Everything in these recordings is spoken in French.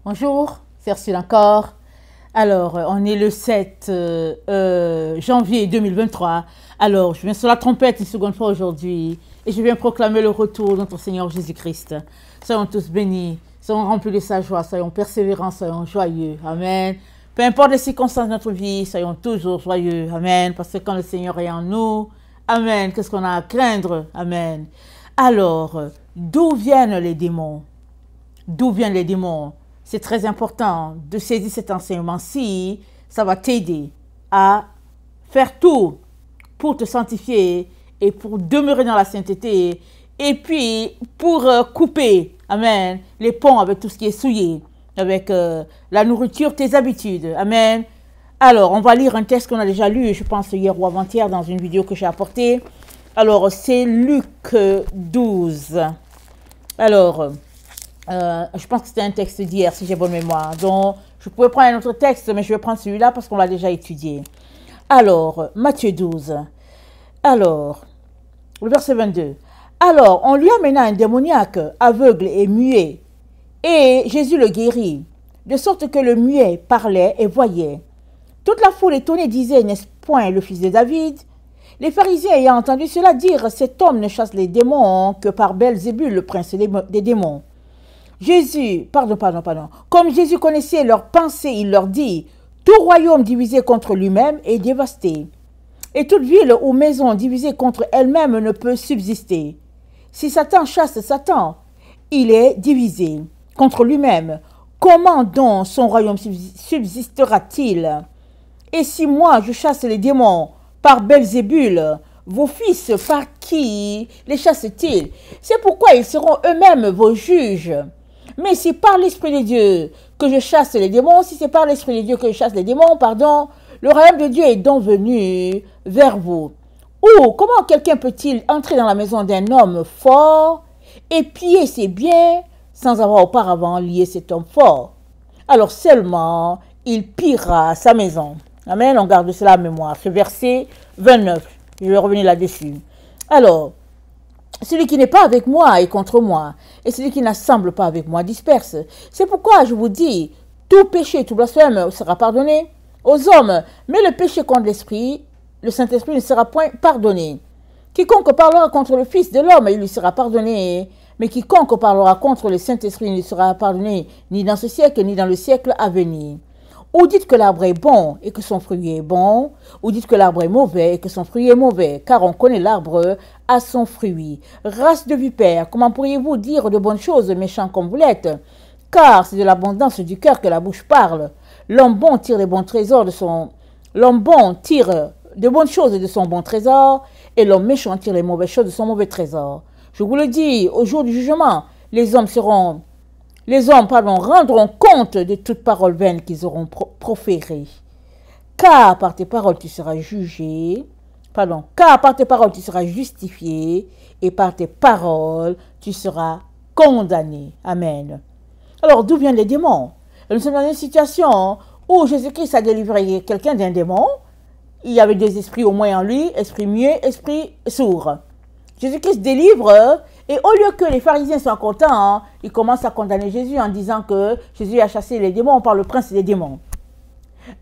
Bonjour, c'est Ursule encore. Alors, on est le 7 janvier 2023. Alors, je viens sur la trompette une seconde fois aujourd'hui et je viens proclamer le retour de notre Seigneur Jésus-Christ. Soyons tous bénis, soyons remplis de sa joie, soyons persévérants, soyons joyeux. Amen. Peu importe les circonstances de notre vie, soyons toujours joyeux. Amen. Parce que quand le Seigneur est en nous, Amen, qu'est-ce qu'on a à craindre? Amen. Alors, d'où viennent les démons? D'où viennent les démons? C'est très important de saisir cet enseignement-ci. Ça va t'aider à faire tout pour te sanctifier et pour demeurer dans la sainteté. Et puis, pour couper, amen, les ponts avec tout ce qui est souillé, avec la nourriture, tes habitudes. Amen. Alors, on va lire un texte qu'on a déjà lu, je pense hier ou avant-hier, dans une vidéo que j'ai apportée. Alors, c'est Luc 12. Alors, je pense que c'était un texte d'hier, si j'ai bonne mémoire. Donc, je pourrais prendre un autre texte, mais je vais prendre celui-là parce qu'on l'a déjà étudié. Alors, Matthieu 12. Alors, le verset 22. Alors, on lui amena un démoniaque, aveugle et muet, et Jésus le guérit, de sorte que le muet parlait et voyait. Toute la foule étonnée disait, n'est-ce point le fils de David? Les pharisiens ayant entendu cela dire, cet homme ne chasse les démons que par Belzébul, le prince des démons. Comme Jésus connaissait leurs pensées, il leur dit, tout royaume divisé contre lui-même est dévasté. Et toute ville ou maison divisée contre elle-même ne peut subsister. Si Satan chasse Satan, il est divisé contre lui-même. Comment donc son royaume subsistera-t-il? Et si moi je chasse les démons par Belzébul, vos fils par qui les chassent-ils? C'est pourquoi ils seront eux-mêmes vos juges. Mais si par l'Esprit de Dieu que je chasse les démons, si c'est par l'Esprit de Dieu que je chasse les démons, le royaume de Dieu est donc venu vers vous. Ou comment quelqu'un peut-il entrer dans la maison d'un homme fort et piller ses biens sans avoir auparavant lié cet homme fort? Alors seulement il pillera sa maison. Amen, on garde cela à mémoire. Ce verset 29, je vais revenir là-dessus. Alors, celui qui n'est pas avec moi est contre moi, et celui qui n'assemble pas avec moi disperse. C'est pourquoi je vous dis, tout péché, tout blasphème sera pardonné aux hommes, mais le péché contre l'Esprit, le Saint-Esprit ne sera point pardonné. Quiconque parlera contre le Fils de l'homme, il lui sera pardonné, mais quiconque parlera contre le Saint-Esprit ne lui sera pardonné, ni dans ce siècle, ni dans le siècle à venir. Ou dites que l'arbre est bon et que son fruit est bon, ou dites que l'arbre est mauvais et que son fruit est mauvais, car on connaît l'arbre à son fruit. Race de vipères, comment pourriez-vous dire de bonnes choses, méchants comme vous l'êtes? Car c'est de l'abondance du cœur que la bouche parle. L'homme bon tire les bons trésors de son... L'homme bon tire de bonnes choses de son bon trésor, et l'homme méchant tire les mauvaises choses de son mauvais trésor. Je vous le dis, au jour du jugement, les hommes rendront compte de toute parole vaine qu'ils auront proférée. Car par tes paroles tu seras jugé, car par tes paroles tu seras justifié, et par tes paroles tu seras condamné. Amen. Alors, d'où viennent les démons? Nous sommes dans une situation où Jésus-Christ a délivré quelqu'un d'un démon. Il y avait deux esprits au moins en lui, esprit muet, esprit sourd. Jésus-Christ délivre, et au lieu que les pharisiens soient contents, ils commencent à condamner Jésus en disant que Jésus a chassé les démons par le prince des démons.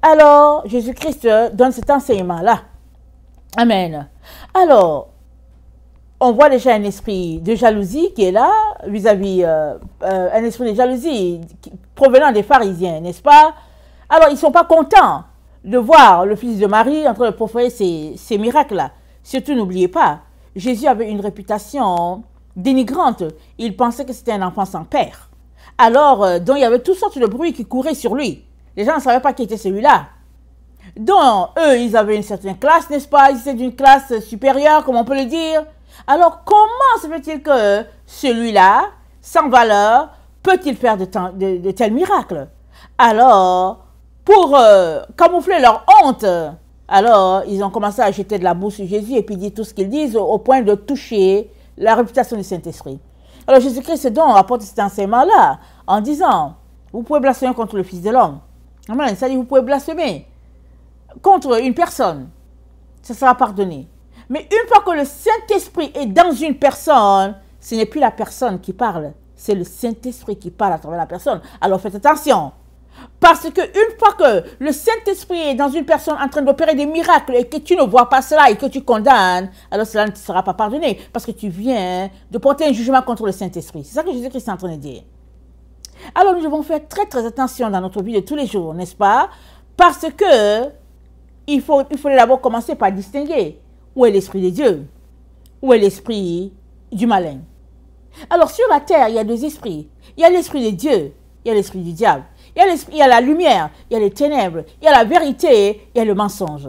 Alors, Jésus-Christ donne cet enseignement-là. Amen. Alors, on voit déjà un esprit de jalousie qui est là, vis-à-vis, un esprit de jalousie provenant des pharisiens, n'est-ce pas? Alors, ils ne sont pas contents de voir le fils de Marie en train de proférer ces miracles-là. Surtout, n'oubliez pas, Jésus avait une réputation dénigrante. Il pensait que c'était un enfant sans père. Alors, donc il y avait toutes sortes de bruits qui couraient sur lui. Les gens ne savaient pas qui était celui-là. Donc, eux, ils avaient une certaine classe, n'est-ce pas? Ils étaient d'une classe supérieure, comme on peut le dire. Alors, comment se fait-il que celui-là, sans valeur, peut-il faire de tels miracles? Alors, pour camoufler leur honte, alors, ils ont commencé à jeter de la boue sur Jésus et puis dire tout ce qu'ils disent au point de toucher la réputation du Saint-Esprit. Alors, Jésus-Christ donc apporte cet enseignement-là en disant, vous pouvez blasphémer contre le Fils de l'homme. Amen. C'est-à-dire, vous pouvez blasphémer contre une personne. Ça sera pardonné. Mais une fois que le Saint-Esprit est dans une personne, ce n'est plus la personne qui parle, c'est le Saint-Esprit qui parle à travers la personne. Alors faites attention. Parce qu'une fois que le Saint-Esprit est dans une personne en train d'opérer des miracles et que tu ne vois pas cela et que tu condamnes, alors cela ne te sera pas pardonné parce que tu viens de porter un jugement contre le Saint-Esprit. C'est ça que Jésus-Christ est en train de dire. Alors nous devons faire très très attention dans notre vie de tous les jours, n'est-ce pas? Parce que il faut d'abord commencer par distinguer où est l'Esprit de Dieu, où est l'Esprit du malin. Alors sur la terre, il y a deux esprits. Il y a l'Esprit de Dieu, il y a l'Esprit du diable. Il y a la lumière, il y a les ténèbres, il y a la vérité, il y a le mensonge.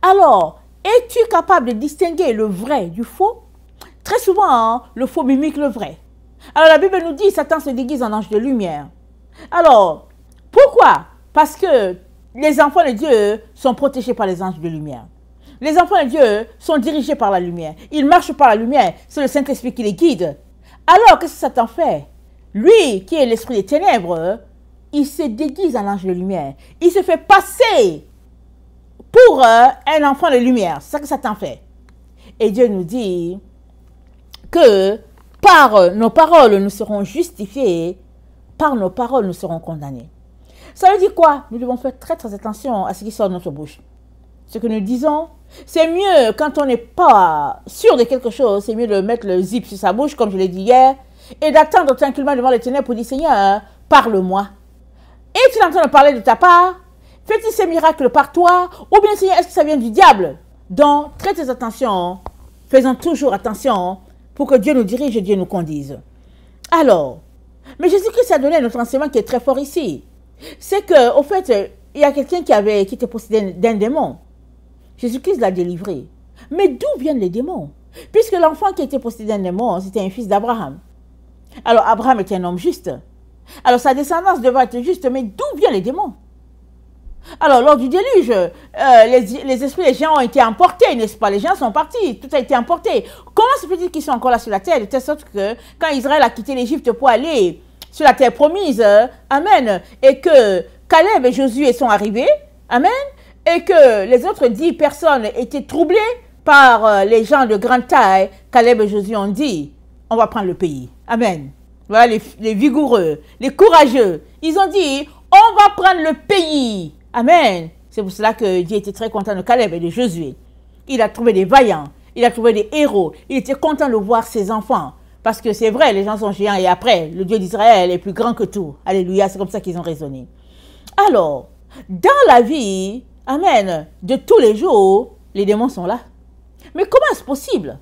Alors, es-tu capable de distinguer le vrai du faux? Très souvent, le faux mimique le vrai. Alors la Bible nous dit, Satan se déguise en ange de lumière. Alors, pourquoi? Parce que les enfants de Dieu sont protégés par les anges de lumière. Les enfants de Dieu sont dirigés par la lumière. Ils marchent par la lumière. C'est le Saint-Esprit qui les guide. Alors, qu'est-ce que Satan fait? Lui, qui est l'esprit des ténèbres, il se déguise en ange de lumière. Il se fait passer pour un enfant de lumière. C'est ça que Satan fait. Et Dieu nous dit que par nos paroles, nous serons justifiés. Par nos paroles, nous serons condamnés. Ça veut dire quoi? Nous devons faire très très attention à ce qui sort de notre bouche. Ce que nous disons, c'est mieux quand on n'est pas sûr de quelque chose, c'est mieux de mettre le zip sur sa bouche, comme je l'ai dit hier, et d'attendre tranquillement devant l'Éternel pour dire, Seigneur, parle-moi. Et tu es en train de parler de ta part, fais-tu ces miracles par toi, ou bien Seigneur, est-ce que ça vient du diable? Donc, très très attention, faisons toujours attention pour que Dieu nous dirige et Dieu nous conduise. Alors, mais Jésus-Christ a donné notre enseignement qui est très fort ici. C'est qu'au fait, il y a quelqu'un qui était possédé d'un démon. Jésus-Christ l'a délivré. Mais d'où viennent les démons? Puisque l'enfant qui était possédé d'un démon, c'était un fils d'Abraham. Alors, Abraham était un homme juste. Alors, sa descendance devait être juste, mais d'où viennent les démons? Alors, lors du déluge, les esprits des gens ont été emportés, n'est-ce pas? Les gens sont partis, tout a été emporté. Comment se fait-il qu'ils sont encore là sur la terre? De telle sorte que, quand Israël a quitté l'Égypte pour aller sur la terre promise, amen, et que Caleb et Josué sont arrivés, amen, et que les autres 10 personnes étaient troublées par les gens de grande taille, Caleb et Josué ont dit, on va prendre le pays, amen. Voilà les vigoureux, les courageux, ils ont dit, on va prendre le pays, amen. C'est pour cela que Dieu était très content de Caleb et de Josué. Il a trouvé des vaillants, il a trouvé des héros, il était content de voir ses enfants. Parce que c'est vrai, les gens sont géants et après, le Dieu d'Israël est plus grand que tout. Alléluia, c'est comme ça qu'ils ont raisonné. Alors, dans la vie, amen, de tous les jours, les démons sont là. Mais comment est-ce possible?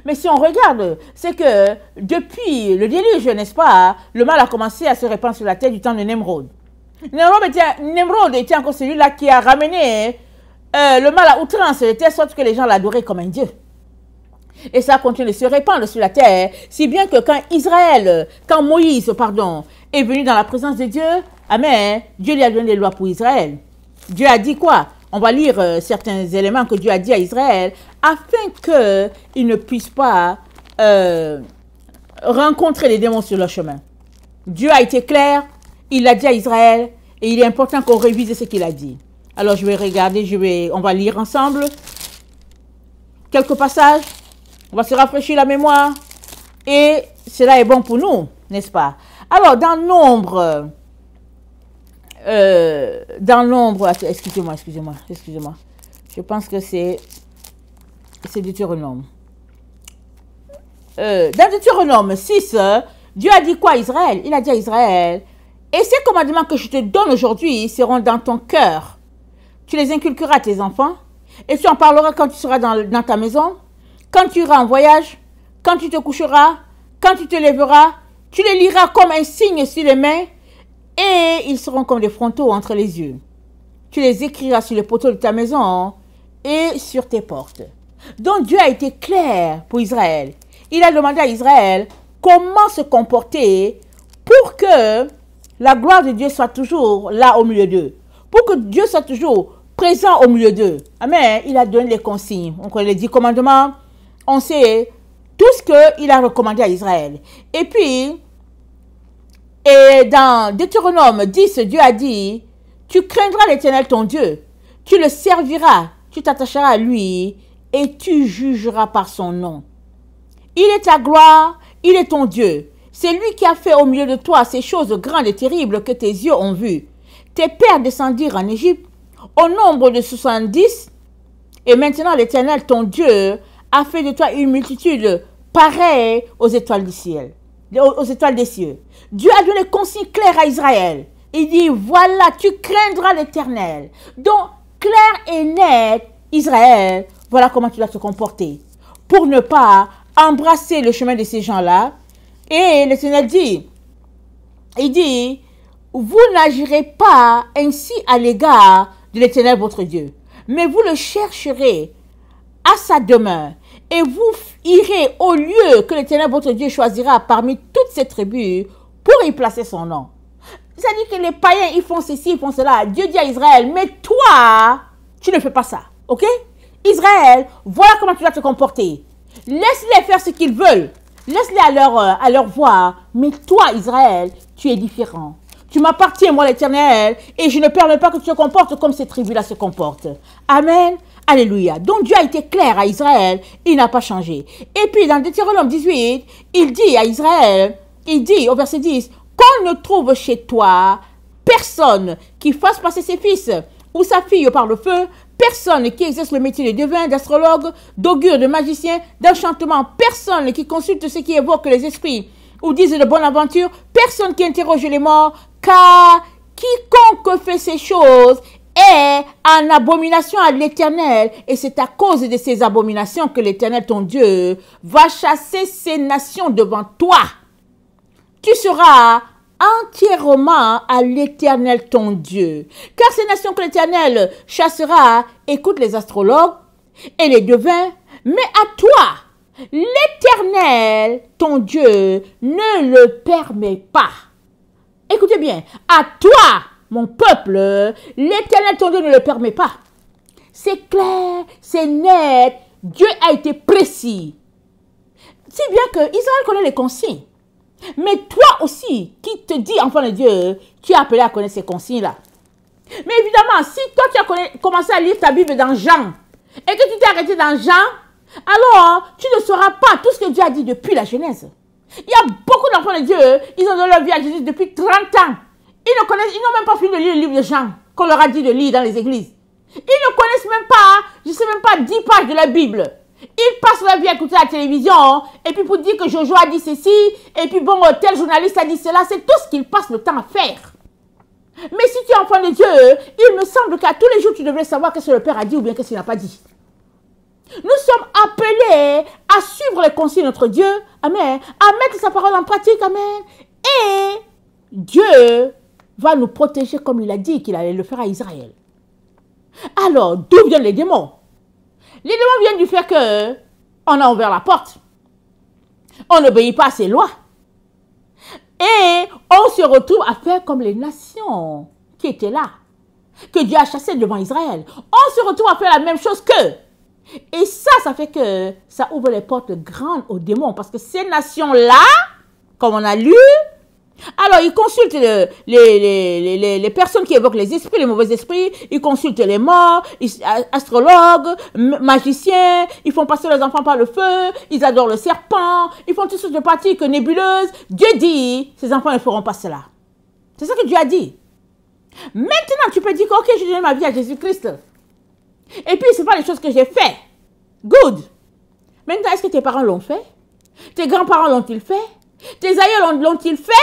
Mais si on regarde, c'est que depuis le déluge, n'est-ce pas, le mal a commencé à se répandre sur la terre du temps de Nemrod. Nemrod était encore celui-là qui a ramené le mal à outrance, de telle sorte que les gens l'adoraient comme un dieu. Et ça continue de se répandre sur la terre, si bien que quand Moïse, est venu dans la présence de Dieu, amen, Dieu lui a donné des lois pour Israël. Dieu a dit quoi? On va lire certains éléments que Dieu a dit à Israël, afin qu'ils ne puissent pas rencontrer les démons sur leur chemin. Dieu a été clair, il l'a dit à Israël, et il est important qu'on révise ce qu'il a dit. Alors je vais regarder, on va lire ensemble quelques passages. On va se rafraîchir la mémoire et cela est bon pour nous, n'est-ce pas? Alors, dans Nombre, excusez-moi. Je pense que c'est Deutéronome. Dans Deutéronome 6, Dieu a dit quoi à Israël? Il a dit à Israël, et ces commandements que je te donne aujourd'hui seront dans ton cœur. Tu les inculqueras à tes enfants et tu en parleras quand tu seras dans ta maison. Quand tu iras en voyage, quand tu te coucheras, quand tu te lèveras, tu les liras comme un signe sur les mains et ils seront comme des frontaux entre les yeux. Tu les écriras sur les poteaux de ta maison et sur tes portes. Donc Dieu a été clair pour Israël. Il a demandé à Israël comment se comporter pour que la gloire de Dieu soit toujours là au milieu d'eux. Pour que Dieu soit toujours présent au milieu d'eux. Amen. Il a donné les consignes. On connaît les 10 commandements. On sait tout ce qu'il a recommandé à Israël. Et puis, dans Deutéronome 10, Dieu a dit, tu craindras l'Éternel ton Dieu, tu le serviras, tu t'attacheras à lui et tu jugeras par son nom. Il est ta gloire, il est ton Dieu. C'est lui qui a fait au milieu de toi ces choses grandes et terribles que tes yeux ont vues. Tes pères descendirent en Égypte au nombre de 70, et maintenant l'Éternel, ton Dieu, a fait de toi une multitude pareille aux étoiles du ciel, aux étoiles des cieux. Dieu a donné consigne claire à Israël. Il dit, voilà, tu craindras l'Éternel. Donc, clair et net, Israël, voilà comment tu dois te comporter pour ne pas embrasser le chemin de ces gens-là. Et l'Éternel dit, il dit, vous n'agirez pas ainsi à l'égard de l'Éternel votre Dieu, mais vous le chercherez à sa demeure, et vous irez au lieu que l'Éternel votre Dieu choisira parmi toutes ces tribus pour y placer son nom. C'est-à-dire que les païens, ils font ceci, ils font cela. Dieu dit à Israël, mais toi, tu ne fais pas ça, ok? Israël, voilà comment tu dois te comporter. Laisse-les faire ce qu'ils veulent. Laisse-les à leur voie. Mais toi, Israël, tu es différent. Tu m'appartiens, moi, l'Éternel, et je ne permets pas que tu te comportes comme ces tribus-là se comportent. Amen. Alléluia. Donc Dieu a été clair à Israël, il n'a pas changé. Et puis dans Deutéronome 18, il dit à Israël, il dit au verset 10, qu'on ne trouve chez toi personne qui fasse passer ses fils ou sa fille par le feu, personne qui exerce le métier de devin, d'astrologue, d'augure, de magicien, d'enchantement, personne qui consulte ce qui évoque les esprits ou disent de bonne aventure, personne qui interroge les morts, car quiconque fait ces choses est en abomination à l'Éternel, et c'est à cause de ces abominations que l'Éternel, ton Dieu, va chasser ces nations devant toi. Tu seras entièrement à l'Éternel, ton Dieu. Car ces nations que l'Éternel chassera, écoute les astrologues et les devins, mais à toi, l'Éternel, ton Dieu, ne le permet pas. Écoutez bien, à toi, mon peuple, l'Éternel, ton Dieu, ne le permet pas. C'est clair, c'est net, Dieu a été précis. Si bien que Israël connaît les consignes. Mais toi aussi, qui te dis enfant de Dieu, tu es appelé à connaître ces consignes-là. Mais évidemment, si toi tu as commencé à lire ta Bible dans Jean, et que tu t'es arrêté dans Jean, alors tu ne sauras pas tout ce que Dieu a dit depuis la Genèse. Il y a beaucoup d'enfants de Dieu, ils ont donné leur vie à Jésus depuis 30 ans. Ils n'ont même pas fini de lire le livre de Jean, qu'on leur a dit de lire dans les églises. Ils ne connaissent même pas, je ne sais même pas, 10 pages de la Bible. Ils passent leur vie à écouter la télévision, et puis pour dire que Jojo a dit ceci, et puis bon, tel journaliste a dit cela, c'est tout ce qu'ils passent le temps à faire. Mais si tu es enfant de Dieu, il me semble qu'à tous les jours, tu devrais savoir qu'est-ce que le Père a dit ou bien qu'est-ce qu'il n'a pas dit. Nous sommes appelés à suivre les consignes de notre Dieu, amen, à mettre sa parole en pratique, amen, et Dieu va nous protéger comme il a dit qu'il allait le faire à Israël. Alors, d'où viennent les démons? Les démons viennent du fait que on a ouvert la porte. On n'obéit pas à ses lois. Et on se retrouve à faire comme les nations qui étaient là, que Dieu a chassées devant Israël. On se retrouve à faire la même chose qu'eux. Et ça fait que ça ouvre les portes grandes aux démons. Parce que ces nations-là, comme on a lu, alors ils consultent les personnes qui évoquent les esprits, les mauvais esprits, ils consultent les morts, astrologues, magiciens, ils font passer leurs enfants par le feu, ils adorent le serpent, ils font toutes sortes de pratiques nébuleuses. Dieu dit, ces enfants ne feront pas cela. C'est ça que Dieu a dit. Maintenant, tu peux dire que ok, j'ai donné ma vie à Jésus-Christ. Et puis, ce n'est pas les choses que j'ai fait. Good. Maintenant, est-ce que tes parents l'ont fait? Tes grands-parents l'ont-ils fait? Tes aïeux l'ont-ils fait?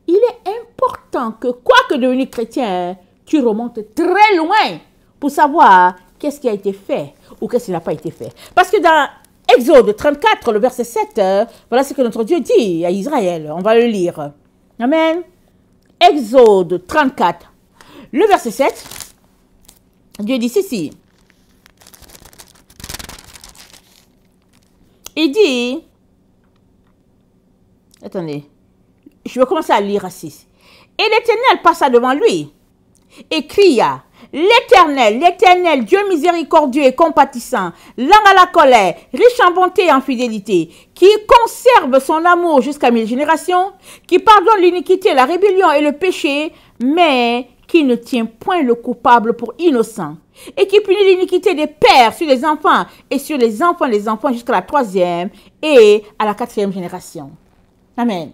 Il est important que, quoique devenu chrétien, tu remontes très loin pour savoir qu'est-ce qui a été fait ou qu'est-ce qui n'a pas été fait. Parce que dans Exode 34, le verset 7, voilà ce que notre Dieu dit à Israël. On va le lire. Amen. Exode 34, le verset 7, Dieu dit ceci. Il dit, attendez, je vais commencer à lire à 6. Et l'Éternel passa devant lui et cria, l'Éternel, l'Éternel, Dieu miséricordieux et compatissant, lent à la colère, riche en bonté et en fidélité, qui conserve son amour jusqu'à 1000 générations, qui pardonne l'iniquité, la rébellion et le péché, mais qui ne tient point le coupable pour innocent, et qui punit l'iniquité des pères sur les enfants et sur les enfants des enfants jusqu'à la 3e et à la 4e génération. Amen.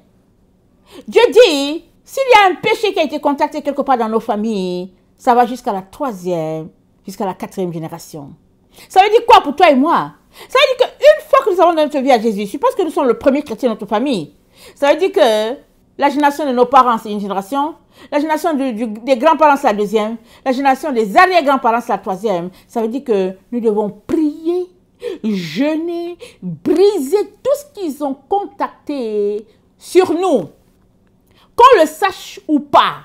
Dieu dit, s'il y a un péché qui a été contacté quelque part dans nos familles, ça va jusqu'à la 3e, jusqu'à la 4e génération. Ça veut dire quoi pour toi et moi? Ça veut dire qu'une fois que nous avons donné notre vie à Jésus, je suppose que nous sommes le premier chrétien de notre famille. Ça veut dire que la génération de nos parents, c'est une génération. La génération des grands-parents, c'est la 2e. La génération des arrière-grands-parents, c'est la 3e. Ça veut dire que nous devons prier, jeûner, briser tout ce qu'ils ont contacté sur nous. Qu'on le sache ou pas,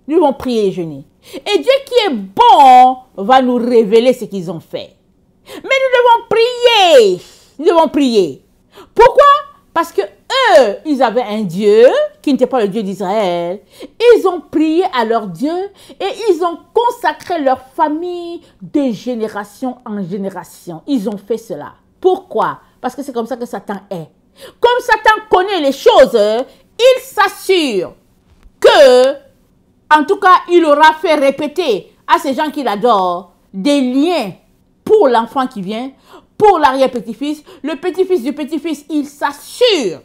nous devons prier et jeûner. Et Dieu qui est bon va nous révéler ce qu'ils ont fait. Mais nous devons prier. Nous devons prier. Pourquoi? Parce que eux, ils avaient un Dieu qui n'était pas le Dieu d'Israël. Ils ont prié à leur Dieu et ils ont consacré leur famille de génération en génération. Ils ont fait cela. Pourquoi? Parce que c'est comme ça que Satan est. Comme Satan connaît les choses, il s'assure que, en tout cas, il aura fait répéter à ces gens qu'il adore des liens pour l'enfant qui vient, pour l'arrière-petit-fils, le petit-fils du petit-fils, il s'assure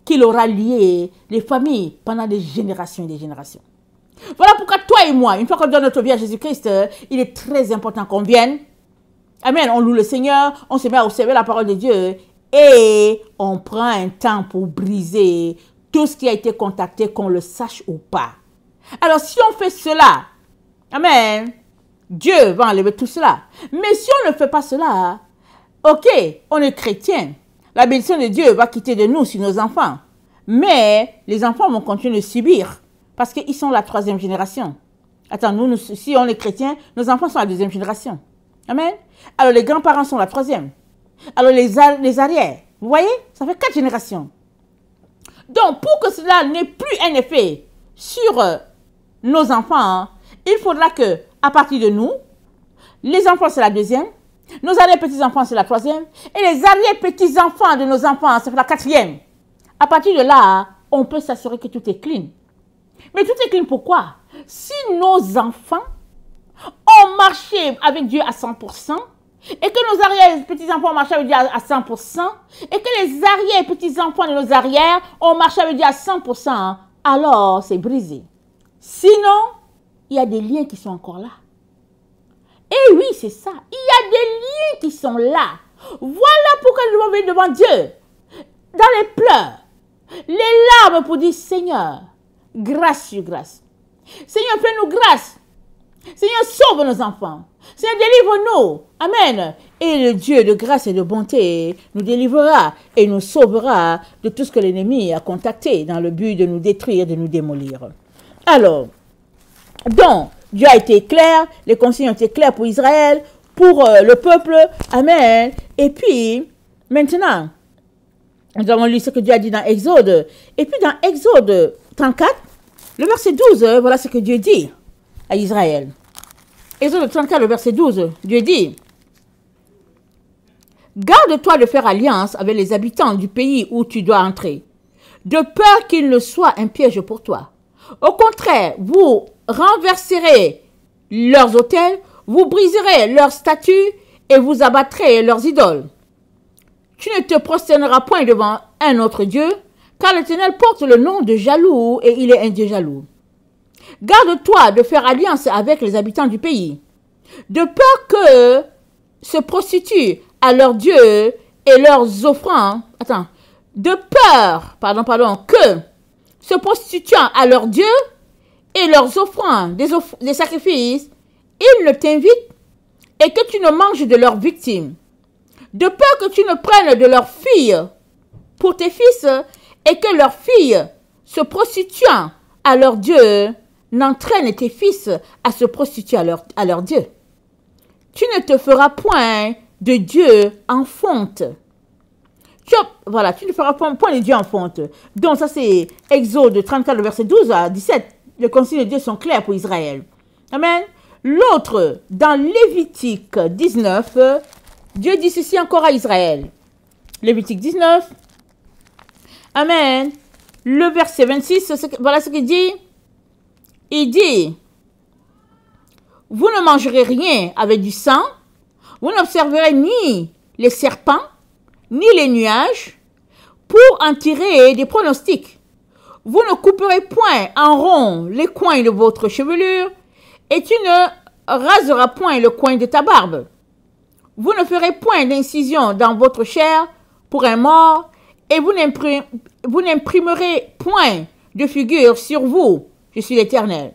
qu'il aura lié les familles pendant des générations et des générations. Voilà pourquoi toi et moi, une fois qu'on donne notre vie à Jésus-Christ, il est très important qu'on vienne. Amen, on loue le Seigneur, on se met à observer la parole de Dieu et on prend un temps pour briser tout ce qui a été contacté, qu'on le sache ou pas. Alors si on fait cela, amen, Dieu va enlever tout cela. Mais si on ne fait pas cela, ok, on est chrétien. La bénédiction de Dieu va quitter de nous sur nos enfants. Mais les enfants vont continuer de subir parce qu'ils sont la 3e génération. Attends, nous, si on est chrétien, nos enfants sont la 2e génération. Amen. Alors les grands-parents sont la 3e. Alors les arrières, vous voyez, ça fait 4 générations. Donc pour que cela n'ait plus un effet sur nos enfants, il faudra que, à partir de nous, les enfants c'est la 2e, nos arrière-petits-enfants c'est la 3e, et les arrière-petits-enfants de nos enfants c'est la 4e. À partir de là, on peut s'assurer que tout est clean. Mais tout est clean pourquoi? Si nos enfants ont marché avec Dieu à 100%, et que nos arrière-petits-enfants ont marché avec Dieu à 100%, et que les arrière-petits-enfants de nos arrières ont marché avec Dieu à 100%, alors c'est brisé. Sinon, il y a des liens qui sont encore là. Et oui, c'est ça. Il y a des liens qui sont là. Voilà pourquoi nous devons venir devant Dieu. Dans les pleurs, les larmes pour dire, Seigneur, grâce sur grâce. Seigneur, fais-nous grâce. Seigneur, sauve nos enfants. Seigneur, délivre-nous. Amen. Et le Dieu de grâce et de bonté nous délivrera et nous sauvera de tout ce que l'ennemi a contacté dans le but de nous détruire, de nous démolir. Alors, donc, Dieu a été clair, les consignes ont été claires pour Israël, pour le peuple. Amen. Et puis, maintenant, nous avons lu ce que Dieu a dit dans Exode. Et puis dans Exode 34, le verset 12, voilà ce que Dieu dit à Israël. Exode 34, le verset 12, Dieu dit, « Garde-toi de faire alliance avec les habitants du pays où tu dois entrer, de peur qu'il ne soit un piège pour toi. Au contraire, vous renverserez leurs autels, vous briserez leurs statues et vous abattrez leurs idoles. Tu ne te prosterneras point devant un autre Dieu, car l'Éternel porte le nom de jaloux et il est un Dieu jaloux. Garde-toi de faire alliance avec les habitants du pays, de peur que se prostituent à leurs dieux et leurs offrandes. Que se prostituant à leurs dieux et leurs offrandes, des sacrifices, ils ne t'invitent et que tu ne manges de leurs victimes. De peur que tu ne prennes de leurs filles pour tes fils et que leurs filles, se prostituant à leurs dieux, n'entraînent tes fils à se prostituer à leur Dieu. Tu ne te feras point de Dieu en fonte. Tu ne feras point de Dieu en fonte. Donc ça c'est Exode 34, le verset 12 à 17. Les consignes de Dieu sont claires pour Israël. Amen. L'autre, dans Lévitique 19, Dieu dit ceci encore à Israël. Lévitique 19. Amen. Le verset 26, voilà ce qu'il dit. Il dit, vous ne mangerez rien avec du sang, vous n'observerez ni les serpents, ni les nuages, pour en tirer des pronostics. Vous ne couperez point en rond les coins de votre chevelure, et tu ne raseras point le coin de ta barbe. Vous ne ferez point d'incision dans votre chair pour un mort, et vous n'imprimerez point de figure sur vous. Je suis l'Éternel.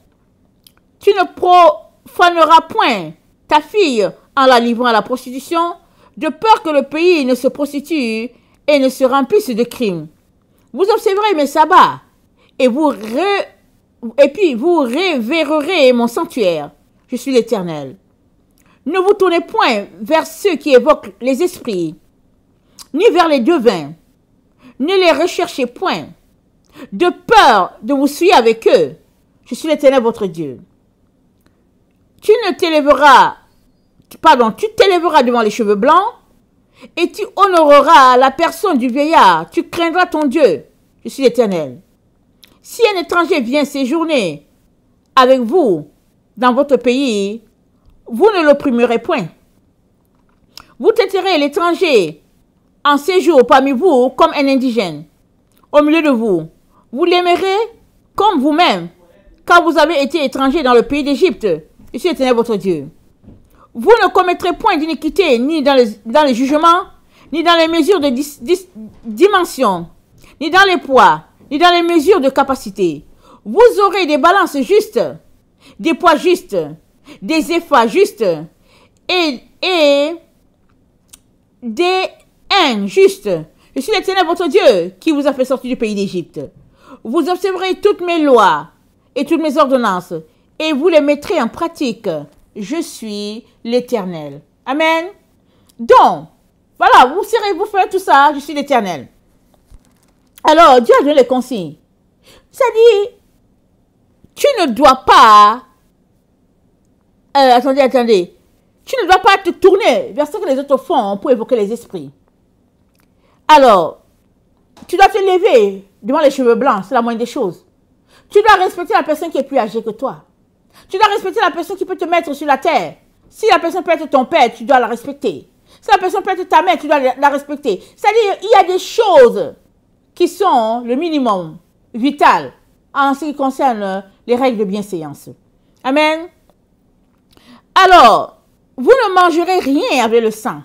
Tu ne profaneras point ta fille en la livrant à la prostitution, de peur que le pays ne se prostitue et ne se remplisse de crimes. Vous observerez mes sabbats, et puis vous révérerez mon sanctuaire. Je suis l'Éternel. Ne vous tournez point vers ceux qui évoquent les esprits, ni vers les devins. Ne les recherchez point, de peur de vous souiller avec eux. Je suis l'Éternel votre Dieu. Tu t'élèveras devant les cheveux blancs, et tu honoreras la personne du vieillard. Tu craindras ton Dieu. Je suis l'Éternel. Si un étranger vient séjourner avec vous dans votre pays, vous ne l'opprimerez point. Vous traiterez l'étranger en séjour parmi vous comme un indigène au milieu de vous. Vous l'aimerez comme vous-même, quand vous avez été étranger dans le pays d'Égypte. Je suis l'Éternel votre Dieu. Vous ne commettrez point d'iniquité ni dans les jugements, ni dans les mesures de dimension, ni dans les poids, ni dans les mesures de capacité. Vous aurez des balances justes, des poids justes, des éphas justes et des haines justes. Je suis l'Éternel votre Dieu qui vous a fait sortir du pays d'Égypte. Vous observerez toutes mes lois et toutes mes ordonnances et vous les mettrez en pratique. Je suis l'Éternel. Amen. Donc, voilà, vous ferez tout ça, je suis l'Éternel. Alors, Dieu a donné les consignes. Ça dit, tu ne dois pas... attendez. Tu ne dois pas te tourner vers ce que les autres font pour évoquer les esprits. Alors, tu dois te lever devant les cheveux blancs, c'est la moindre des choses. Tu dois respecter la personne qui est plus âgée que toi. Tu dois respecter la personne qui peut te mettre sur la terre. Si la personne peut être ton père, tu dois la respecter. Si la personne peut être ta mère, tu dois la respecter. C'est-à-dire, il y a des choses qui sont le minimum vital en ce qui concerne les règles de bienséance. Amen. Alors, vous ne mangerez rien avec le sang.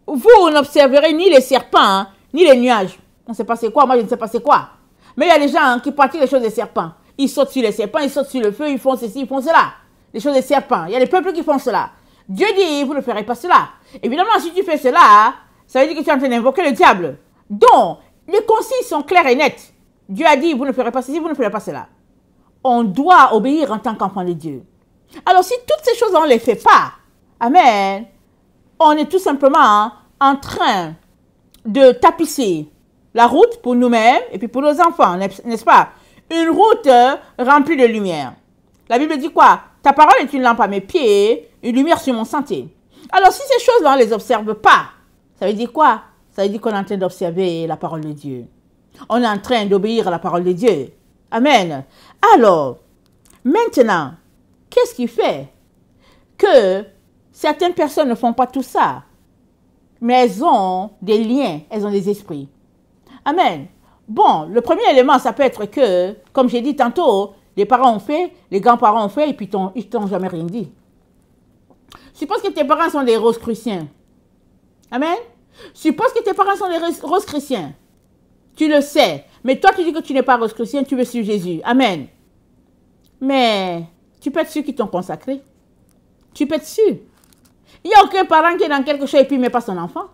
Vous n'observerez ni les serpents, ni les nuages. On ne sait pas c'est quoi, moi je ne sais pas c'est quoi. Mais il y a des gens qui pratiquent les choses des serpents. Ils sautent sur les serpents, ils sautent sur le feu, ils font ceci, ils font cela. Les choses des serpents. Il y a des peuples qui font cela. Dieu dit, vous ne ferez pas cela. Évidemment, si tu fais cela, ça veut dire que tu es en train d'invoquer le diable. Donc, les consignes sont claires et nettes. Dieu a dit, vous ne ferez pas ceci, vous ne ferez pas cela. On doit obéir en tant qu'enfant de Dieu. Alors, si toutes ces choses, on ne les fait pas, amen, on est tout simplement en train de tapisser la route pour nous-mêmes et puis pour nos enfants, n'est-ce pas? Une route remplie de lumière. La Bible dit quoi? Ta parole est une lampe à mes pieds, une lumière sur mon sentier. Alors, si ces choses-là, on ne les observe pas, ça veut dire quoi? Ça veut dire qu'on est en train d'observer la parole de Dieu. On est en train d'obéir à la parole de Dieu. Amen. Alors, maintenant, qu'est-ce qui fait que certaines personnes ne font pas tout ça? Mais elles ont des liens, elles ont des esprits. Amen. Bon, le premier élément, ça peut être que, comme j'ai dit tantôt, les parents ont fait, les grands-parents ont fait, et puis ils t'ont jamais rien dit. Suppose que tes parents sont des Rosicruciens. Amen. Suppose que tes parents sont des Rosicruciens. Tu le sais. Mais toi, tu dis que tu n'es pas Rosicrucien, tu veux suivre Jésus. Amen. Mais tu peux être sûr qu'ils t'ont consacré. Tu peux être sûr. Il n'y a aucun parent qui est dans quelque chose et puis il ne met pas son enfant.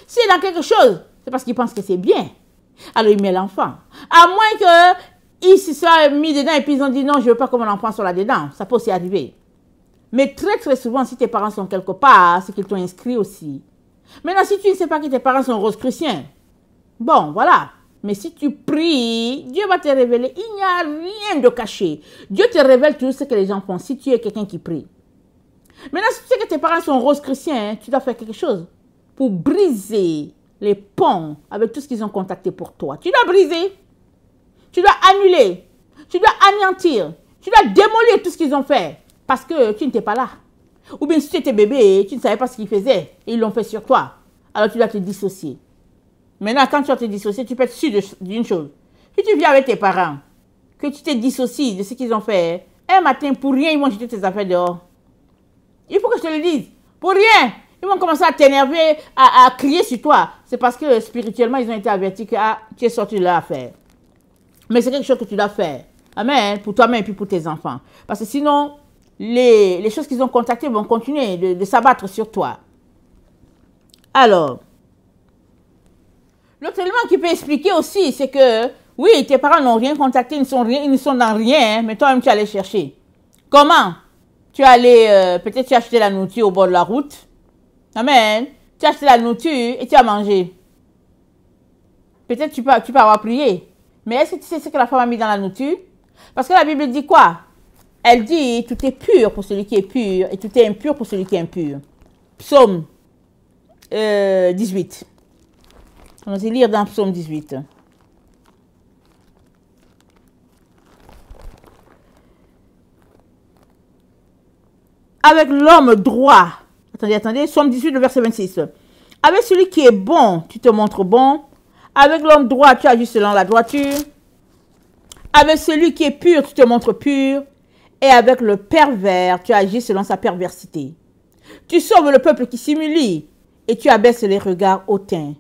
S'il est dans quelque chose, c'est parce qu'il pense que c'est bien. Alors il met l'enfant. À moins qu'il se soit mis dedans et puis ils ont dit non, je ne veux pas que mon enfant soit là-dedans. Ça peut aussi arriver. Mais très très souvent, si tes parents sont quelque part, c'est qu'ils t'ont inscrit aussi. Maintenant, si tu ne sais pas que tes parents sont Rosicruciens, bon, voilà. Mais si tu pries, Dieu va te révéler. Il n'y a rien de caché. Dieu te révèle tout ce que les gens font si tu es quelqu'un qui prie. Maintenant, si tu sais que tes parents sont Rosicruciens, tu dois faire quelque chose pour briser les ponts avec tout ce qu'ils ont contacté pour toi. Tu dois briser. Tu dois annuler. Tu dois anéantir. Tu dois démolir tout ce qu'ils ont fait parce que tu n'étais pas là. Ou bien si tu étais bébé, tu ne savais pas ce qu'ils faisaient et ils l'ont fait sur toi. Alors tu dois te dissocier. Maintenant, quand tu vas te dissocier, tu peux être sûr d'une chose. Si tu vis avec tes parents, que tu te dissocies de ce qu'ils ont fait, un matin, pour rien, ils vont jeter tes affaires dehors. Il faut que je te le dise. Pour rien. Ils vont commencer à t'énerver, à crier sur toi. C'est parce que spirituellement, ils ont été avertis que tu es sorti de leur affaire. Mais c'est quelque chose que tu dois faire. Amen. Pour toi-même et puis pour tes enfants. Parce que sinon, les choses qu'ils ont contactées vont continuer de s'abattre sur toi. Alors, l'autre élément qui peut expliquer aussi, c'est que, oui, tes parents n'ont rien contacté, ils ne sont dans rien, mais toi-même, tu es allé chercher. Comment? Tu es allé, peut-être tu as acheté la nourriture au bord de la route. Amen. Tu as acheté la nourriture et tu as mangé. Peut-être tu peux avoir prié. Mais est-ce que tu sais ce que la femme a mis dans la nourriture? Parce que la Bible dit quoi? Elle dit, tout est pur pour celui qui est pur et tout est impur pour celui qui est impur. Psaume 18. On va lire dans Psaume 18. Avec l'homme droit. Attendez. Psaume 18, le verset 26. Avec celui qui est bon, tu te montres bon. Avec l'homme droit, tu agis selon la droiture. Avec celui qui est pur, tu te montres pur. Et avec le pervers, tu agis selon sa perversité. Tu sauves le peuple qui s'humilie et tu abaisses les regards hautains.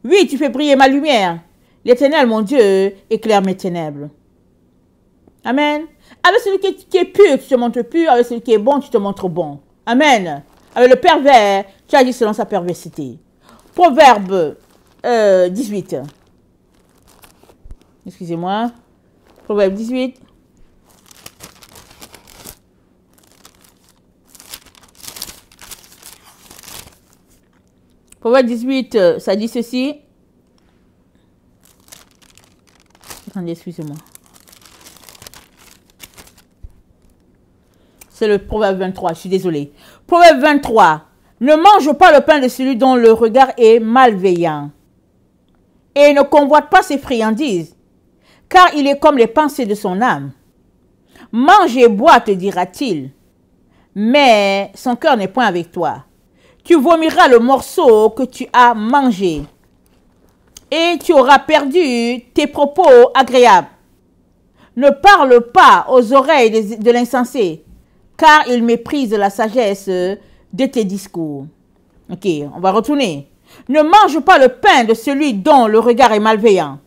Oui, tu fais briller ma lumière. L'Éternel, mon Dieu, éclaire mes ténèbres. Amen. Avec celui qui est pur, tu te montres pur. Avec celui qui est bon, tu te montres bon. Amen. Avec le pervers, tu agis selon sa perversité. Proverbe 18. Excusez-moi. Proverbe 18. Proverbe 18, ça dit ceci. Attendez, excusez-moi. C'est le proverbe 23, je suis désolée. Proverbe 23. Ne mange pas le pain de celui dont le regard est malveillant. Et ne convoite pas ses friandises, car il est comme les pensées de son âme. Mange et bois, te dira-t-il, mais son cœur n'est point avec toi. Tu vomiras le morceau que tu as mangé, et tu auras perdu tes propos agréables. Ne parle pas aux oreilles de l'insensé, car il méprise la sagesse de tes discours. Ok, on va retourner. Ne mange pas le pain de celui dont le regard est malveillant,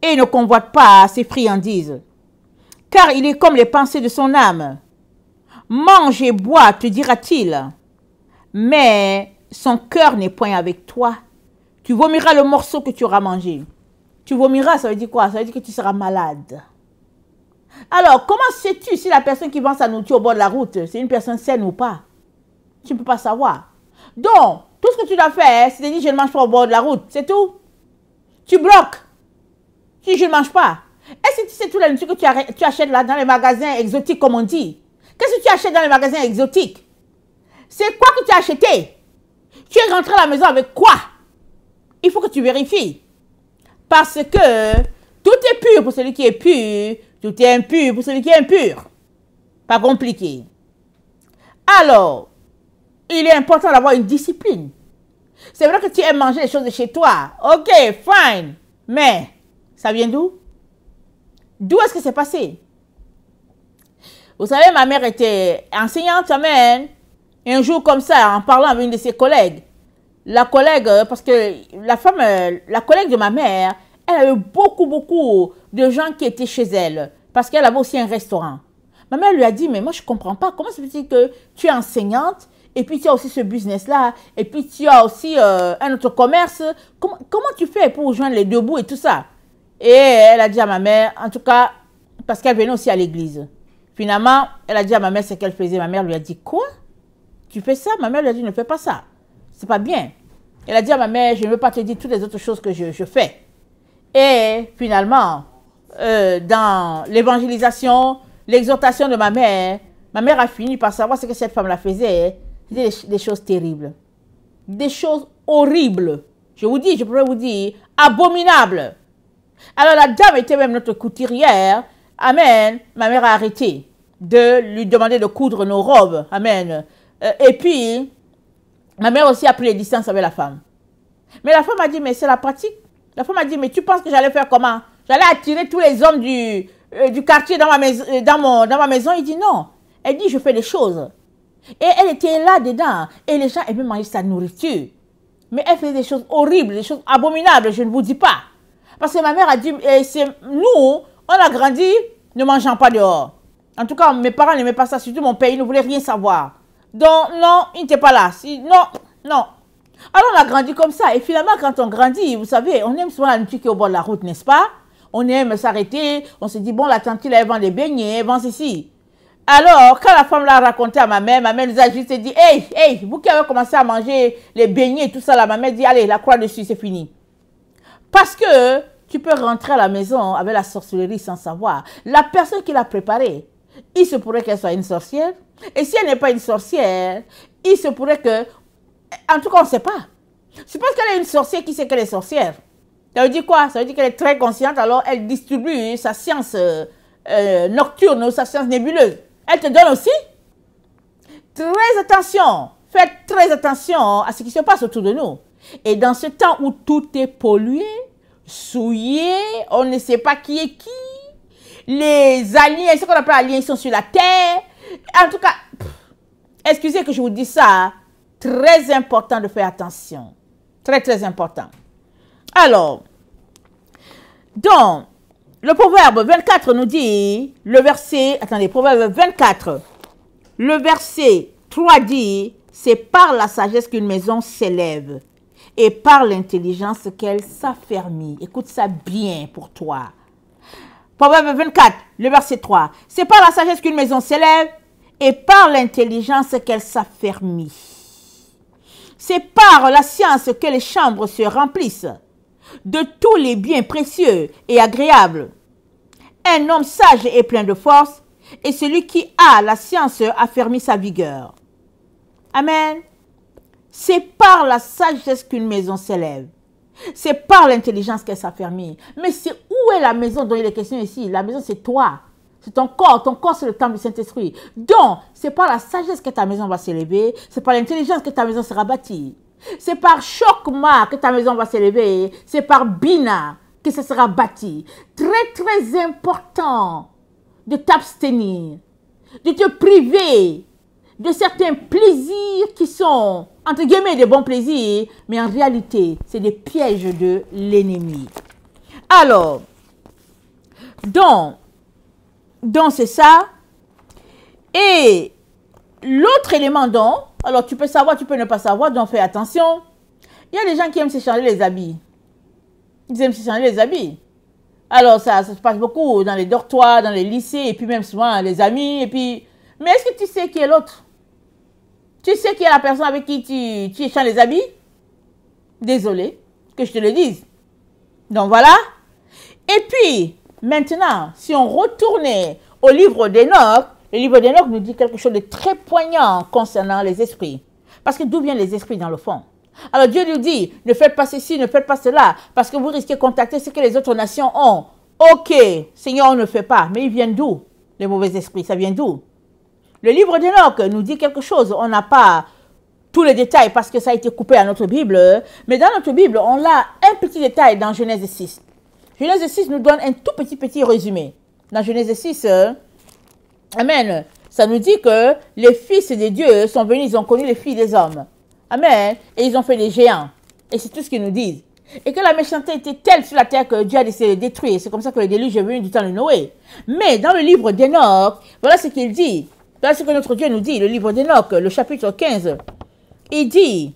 et ne convoite pas ses friandises, car il est comme les pensées de son âme. Mange et bois, te dira-t-il, mais son cœur n'est point avec toi. Tu vomiras le morceau que tu auras mangé. Tu vomiras, ça veut dire quoi? Ça veut dire que tu seras malade. Alors, comment sais-tu si la personne qui vend sa nourriture au bord de la route, c'est une personne saine ou pas? Tu ne peux pas savoir. Donc, tout ce que tu dois faire, c'est de dire je ne mange pas au bord de la route. C'est tout. Tu bloques. Tu dis je ne mange pas. Est-ce que tu sais toute la nourriture que tu achètes là dans les magasins exotiques, comme on dit? Qu'est-ce que tu achètes dans les magasins exotiques? C'est quoi que tu as acheté? Tu es rentré à la maison avec quoi? Il faut que tu vérifies. Parce que tout est pur pour celui qui est pur, tout est impur pour celui qui est impur. Pas compliqué. Alors, il est important d'avoir une discipline. C'est vrai que tu aimes manger les choses de chez toi. Ok, fine. Mais, ça vient d'où? D'où est-ce que c'est passé? Vous savez, ma mère était enseignante, amen. Et un jour comme ça, en parlant avec une de ses collègues, la collègue, parce que la collègue de ma mère, elle avait beaucoup de gens qui étaient chez elle. Parce qu'elle avait aussi un restaurant. Ma mère lui a dit, mais moi je ne comprends pas. Comment ça veut dire que tu es enseignante et puis tu as aussi ce business-là et puis tu as aussi un autre commerce. Comment tu fais pour joindre les deux bouts et tout ça? Et elle a dit à ma mère, en tout cas, parce qu'elle venait aussi à l'église. Finalement, elle a dit à ma mère ce qu'elle faisait. Ma mère lui a dit, quoi? Tu fais ça? Ma mère lui a dit, ne fais pas ça. C'est pas bien. Elle a dit à ma mère, je ne veux pas te dire toutes les autres choses que je fais. Et finalement, dans l'évangélisation, l'exhortation de ma mère a fini par savoir ce que cette femme la faisait. C'était des choses terribles. Des choses horribles. Je pourrais vous dire, abominables. Alors la dame était même notre couturière. Amen. Ma mère a arrêté de lui demander de coudre nos robes. Amen. Et puis, ma mère aussi a pris les distances avec la femme. Mais la femme a dit, mais c'est la pratique. La femme a dit, mais tu penses que j'allais faire comment? J'allais attirer tous les hommes du quartier dans ma maison. Il dit non. Elle dit, je fais des choses. Et elle était là dedans. Et les gens aimaient manger sa nourriture. Mais elle faisait des choses horribles, des choses abominables, je ne vous dis pas. Parce que ma mère a dit, nous, on a grandi ne mangeant pas dehors. En tout cas, mes parents n'aimaient pas ça, surtout mon père, il ne voulait rien savoir. Donc, non, il n'était pas là. Non. Alors, on a grandi comme ça. Et finalement, quand on grandit, vous savez, on aime souvent la nourriture qui est au bord de la route, n'est-ce pas? On aime s'arrêter. On se dit, bon, la tante, elle vend des beignets, elle vend ceci. Alors, quand la femme l'a raconté à ma mère nous a juste dit, hey, vous qui avez commencé à manger les beignets et tout ça, là, ma mère dit, allez, la croix dessus, c'est fini. Parce que tu peux rentrer à la maison avec la sorcellerie sans savoir. La personne qui l'a préparée, il se pourrait qu'elle soit une sorcière. Et si elle n'est pas une sorcière, il se pourrait que... En tout cas, on ne sait pas. C'est parce qu'elle est une sorcière qui sait qu'elle est sorcière. Ça veut dire quoi? Ça veut dire qu'elle est très consciente, alors elle distribue sa science nocturne ou sa science nébuleuse. Elle te donne aussi. Très attention. Faites très attention à ce qui se passe autour de nous. Et dans ce temps où tout est pollué, souillé, on ne sait pas qui est qui, les aliens, ce qu'on appelle aliens, ils sont sur la terre. En tout cas, excusez que je vous dise ça, très important de faire attention. Très, très important. Alors, donc, le proverbe 24 nous dit, le verset, attendez, proverbe 24, le verset 3 dit, c'est par la sagesse qu'une maison s'élève et par l'intelligence qu'elle s'affermit. Écoute ça bien pour toi. Proverbe 24, le verset 3. C'est par la sagesse qu'une maison s'élève et par l'intelligence qu'elle s'affermit. C'est par la science que les chambres se remplissent de tous les biens précieux et agréables. Un homme sage est plein de force et celui qui a la science affermit sa vigueur. Amen. C'est par la sagesse qu'une maison s'élève. C'est par l'intelligence qu'elle s'affermit. Mais c'est où est la maison dont il est question ici? La maison, c'est toi. C'est ton corps. Ton corps, c'est le temple du Saint-Esprit. Donc, c'est par la sagesse que ta maison va s'élever. C'est par l'intelligence que ta maison sera bâtie. C'est par Chokma que ta maison va s'élever. C'est par Bina que ça sera bâti. Très, très important de t'abstenir, de te priver de certains plaisirs qui sont, entre guillemets, des bons plaisirs, mais en réalité, c'est des pièges de l'ennemi. Alors, donc c'est ça. Et l'autre élément, donc, alors tu peux savoir, tu peux ne pas savoir, donc fais attention. Il y a des gens qui aiment se changer les habits. Ils aiment se changer les habits. Alors, ça se passe beaucoup dans les dortoirs, dans les lycées, et puis même souvent les amis, et puis... Mais est-ce que tu sais qui est l'autre? Tu sais qui est la personne avec qui tu échanges les habits? Désolé que je te le dise. Donc voilà. Et puis, maintenant, si on retournait au livre d'Enoch, le livre d'Enoch nous dit quelque chose de très poignant concernant les esprits. Parce que d'où viennent les esprits dans le fond? Alors Dieu nous dit, ne faites pas ceci, ne faites pas cela, parce que vous risquez de contacter ce que les autres nations ont. Ok, Seigneur, on ne fait pas. Mais ils viennent d'où? Les mauvais esprits, ça vient d'où? Le livre d'Enoch nous dit quelque chose. On n'a pas tous les détails parce que ça a été coupé à notre Bible. Mais dans notre Bible, on a un petit détail dans Genèse 6. Genèse 6 nous donne un tout petit résumé. Dans Genèse 6, amen, ça nous dit que les fils des dieux sont venus, ils ont connu les filles des hommes. Amen. Et ils ont fait des géants. Et c'est tout ce qu'ils nous disent. Et que la méchanceté était telle sur la terre que Dieu a décidé de détruire. C'est comme ça que le déluge est venu du temps de Noé. Mais dans le livre d'Enoch, voilà ce qu'il dit. Voilà ce que notre Dieu nous dit. Le livre d'Enoch, le chapitre 15. Il dit,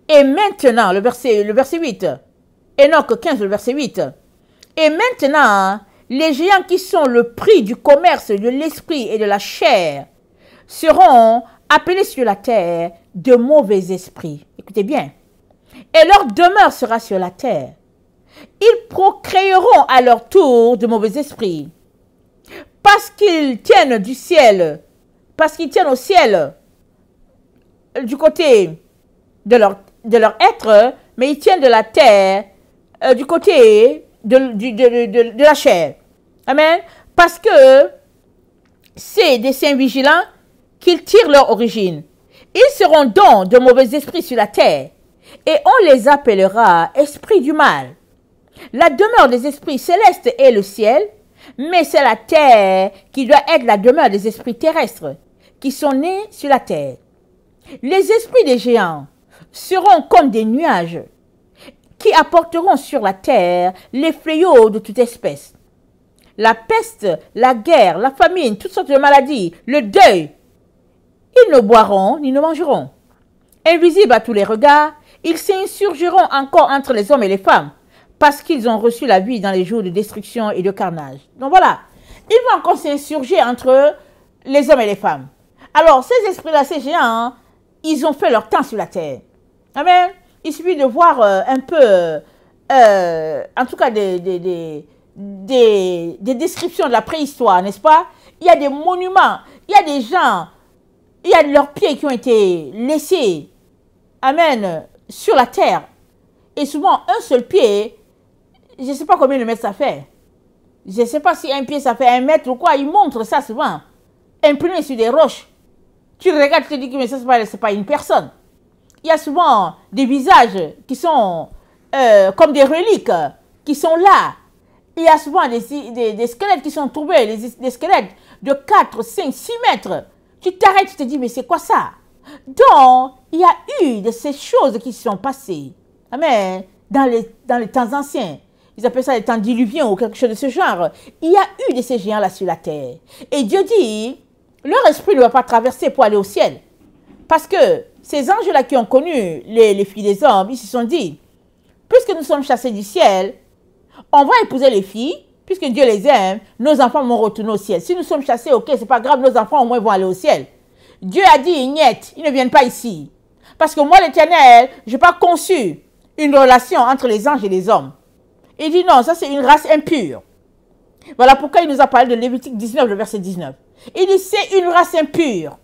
et maintenant, le verset 8. Enoch 15, le verset 8. Et maintenant, les géants qui sont le prix du commerce de l'esprit et de la chair seront appelés sur la terre de mauvais esprits. Écoutez bien. Et leur demeure sera sur la terre. Ils procréeront à leur tour de mauvais esprits. Parce qu'ils tiennent du ciel, parce qu'ils tiennent au ciel du côté de leur être, mais ils tiennent de la terre du côté de la chair. Amen. Parce que c'est des saints vigilants qu'ils tirent leur origine. Ils seront donc de mauvais esprits sur la terre et on les appellera esprits du mal. La demeure des esprits célestes est le ciel, mais c'est la terre qui doit être la demeure des esprits terrestres, qui sont nés sur la terre. Les esprits des géants seront comme des nuages, qui apporteront sur la terre les fléaux de toute espèce. La peste, la guerre, la famine, toutes sortes de maladies, le deuil. Ils ne boiront ni ne mangeront. Invisibles à tous les regards, ils s'insurgeront encore entre les hommes et les femmes, parce qu'ils ont reçu la vie dans les jours de destruction et de carnage. Donc voilà, ils vont encore s'insurger entre les hommes et les femmes. Alors, ces esprits-là, ces géants, ils ont fait leur temps sur la terre. Amen. Il suffit de voir un peu, en tout cas, des descriptions de la préhistoire, n'est-ce pas? Il y a des monuments, il y a des gens, il y a leurs pieds qui ont été laissés, amen, sur la terre. Et souvent, un seul pied, je ne sais pas combien de mètres ça fait. Je ne sais pas si un pied, ça fait 1 mètre ou quoi. Ils montrent ça souvent, imprimé sur des roches. Tu le regardes, tu te dis que mais ça, ce n'est pas une personne. Il y a souvent des visages qui sont comme des reliques, qui sont là. Il y a souvent des squelettes qui sont trouvés, des squelettes de 4, 5, 6 mètres. Tu t'arrêtes, tu te dis, mais c'est quoi ça? Donc, il y a eu de ces choses qui se sont passées. Amen. Dans les temps anciens. Ils appellent ça les temps diluviens ou quelque chose de ce genre. Il y a eu de ces géants-là sur la terre. Et Dieu dit, leur esprit ne va pas traverser pour aller au ciel. Parce que ces anges-là qui ont connu les filles des hommes, ils se sont dit, puisque nous sommes chassés du ciel, on va épouser les filles, puisque Dieu les aime, nos enfants vont retourner au ciel. Si nous sommes chassés, ok, c'est pas grave, nos enfants au moins vont aller au ciel. Dieu a dit, niet, ils ne viennent pas ici. Parce que moi, l'Éternel, je n'ai pas conçu une relation entre les anges et les hommes. Il dit non, ça c'est une race impure. Voilà pourquoi il nous a parlé de Lévitique 19, le verset 19. Il dit c'est une race impure.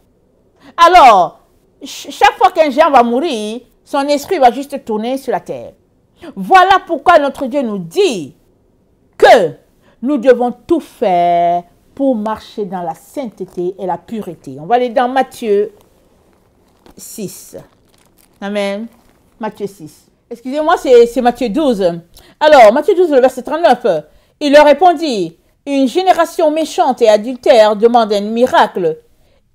Alors, chaque fois qu'un géant va mourir, son esprit va juste tourner sur la terre. Voilà pourquoi notre Dieu nous dit que nous devons tout faire pour marcher dans la sainteté et la pureté. On va aller dans Matthieu 6. Amen. Matthieu 6. Excusez-moi, c'est Matthieu 12. Alors, Matthieu 12, le verset 39. Il leur répondit, une génération méchante et adultère demande un miracle.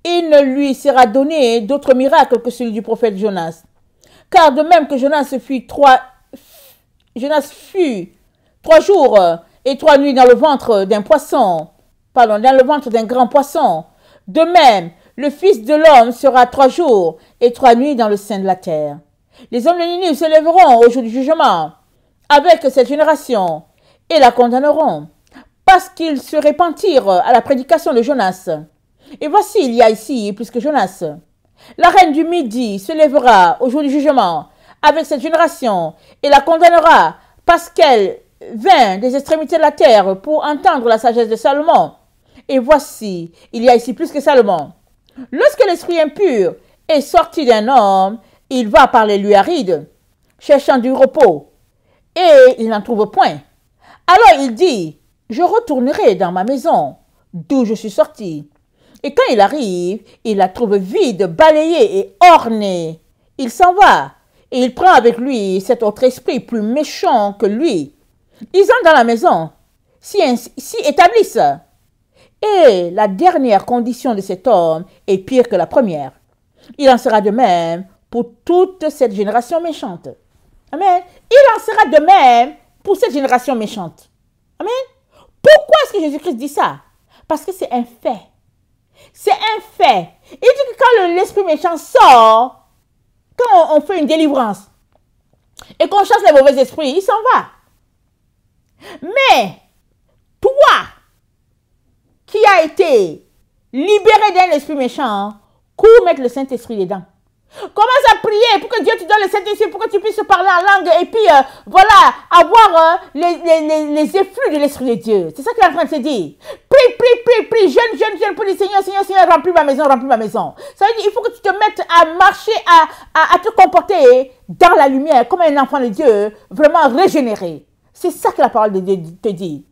Il ne lui sera donné d'autre miracle que celui du prophète Jonas. Car de même que Jonas fut 3 jours et 3 nuits dans le ventre d'un poisson, dans le ventre d'un grand poisson, de même, le Fils de l'homme sera 3 jours et 3 nuits dans le sein de la terre. Les hommes de Ninive se lèveront au jour du jugement avec cette génération et la condamneront, parce qu'ils se repentirent à la prédication de Jonas. Et voici, il y a ici plus que Jonas. La reine du Midi se lèvera au jour du jugement avec cette génération et la condamnera, parce qu'elle vint des extrémités de la terre pour entendre la sagesse de Salomon. Et voici, il y a ici plus que Salomon. Lorsque l'esprit impur est sorti d'un homme, il va par les lieux arides, cherchant du repos, et il n'en trouve point. Alors il dit, je retournerai dans ma maison, d'où je suis sorti. Et quand il arrive, il la trouve vide, balayée et ornée. Il s'en va, et il prend avec lui cet autre esprit plus méchant que lui. Ils entrent dans la maison, s'y établissent. Et la dernière condition de cet homme est pire que la première. Il en sera de même pour toute cette génération méchante. Amen. Il en sera de même pour cette génération méchante. Amen. Pourquoi est-ce que Jésus-Christ dit ça? Parce que c'est un fait. C'est un fait. Il dit que quand l'esprit méchant sort, quand on fait une délivrance et qu'on chasse les mauvais esprits, il s'en va. Mais toi, qui as été libéré d'un esprit méchant, cours mettre le Saint-Esprit dedans. Commence à prier pour que Dieu te donne le Saint-Esprit, pour que tu puisses parler en langue et puis, voilà, avoir les effluves de l'Esprit de Dieu. C'est ça qu'il est en train de te dire. Prie, jeune, pour dire Seigneur, remplis ma maison, remplis ma maison. Ça veut dire qu'il faut que tu te mettes à marcher, à te comporter dans la lumière, comme un enfant de Dieu, vraiment régénéré. C'est ça que la parole de Dieu te dit.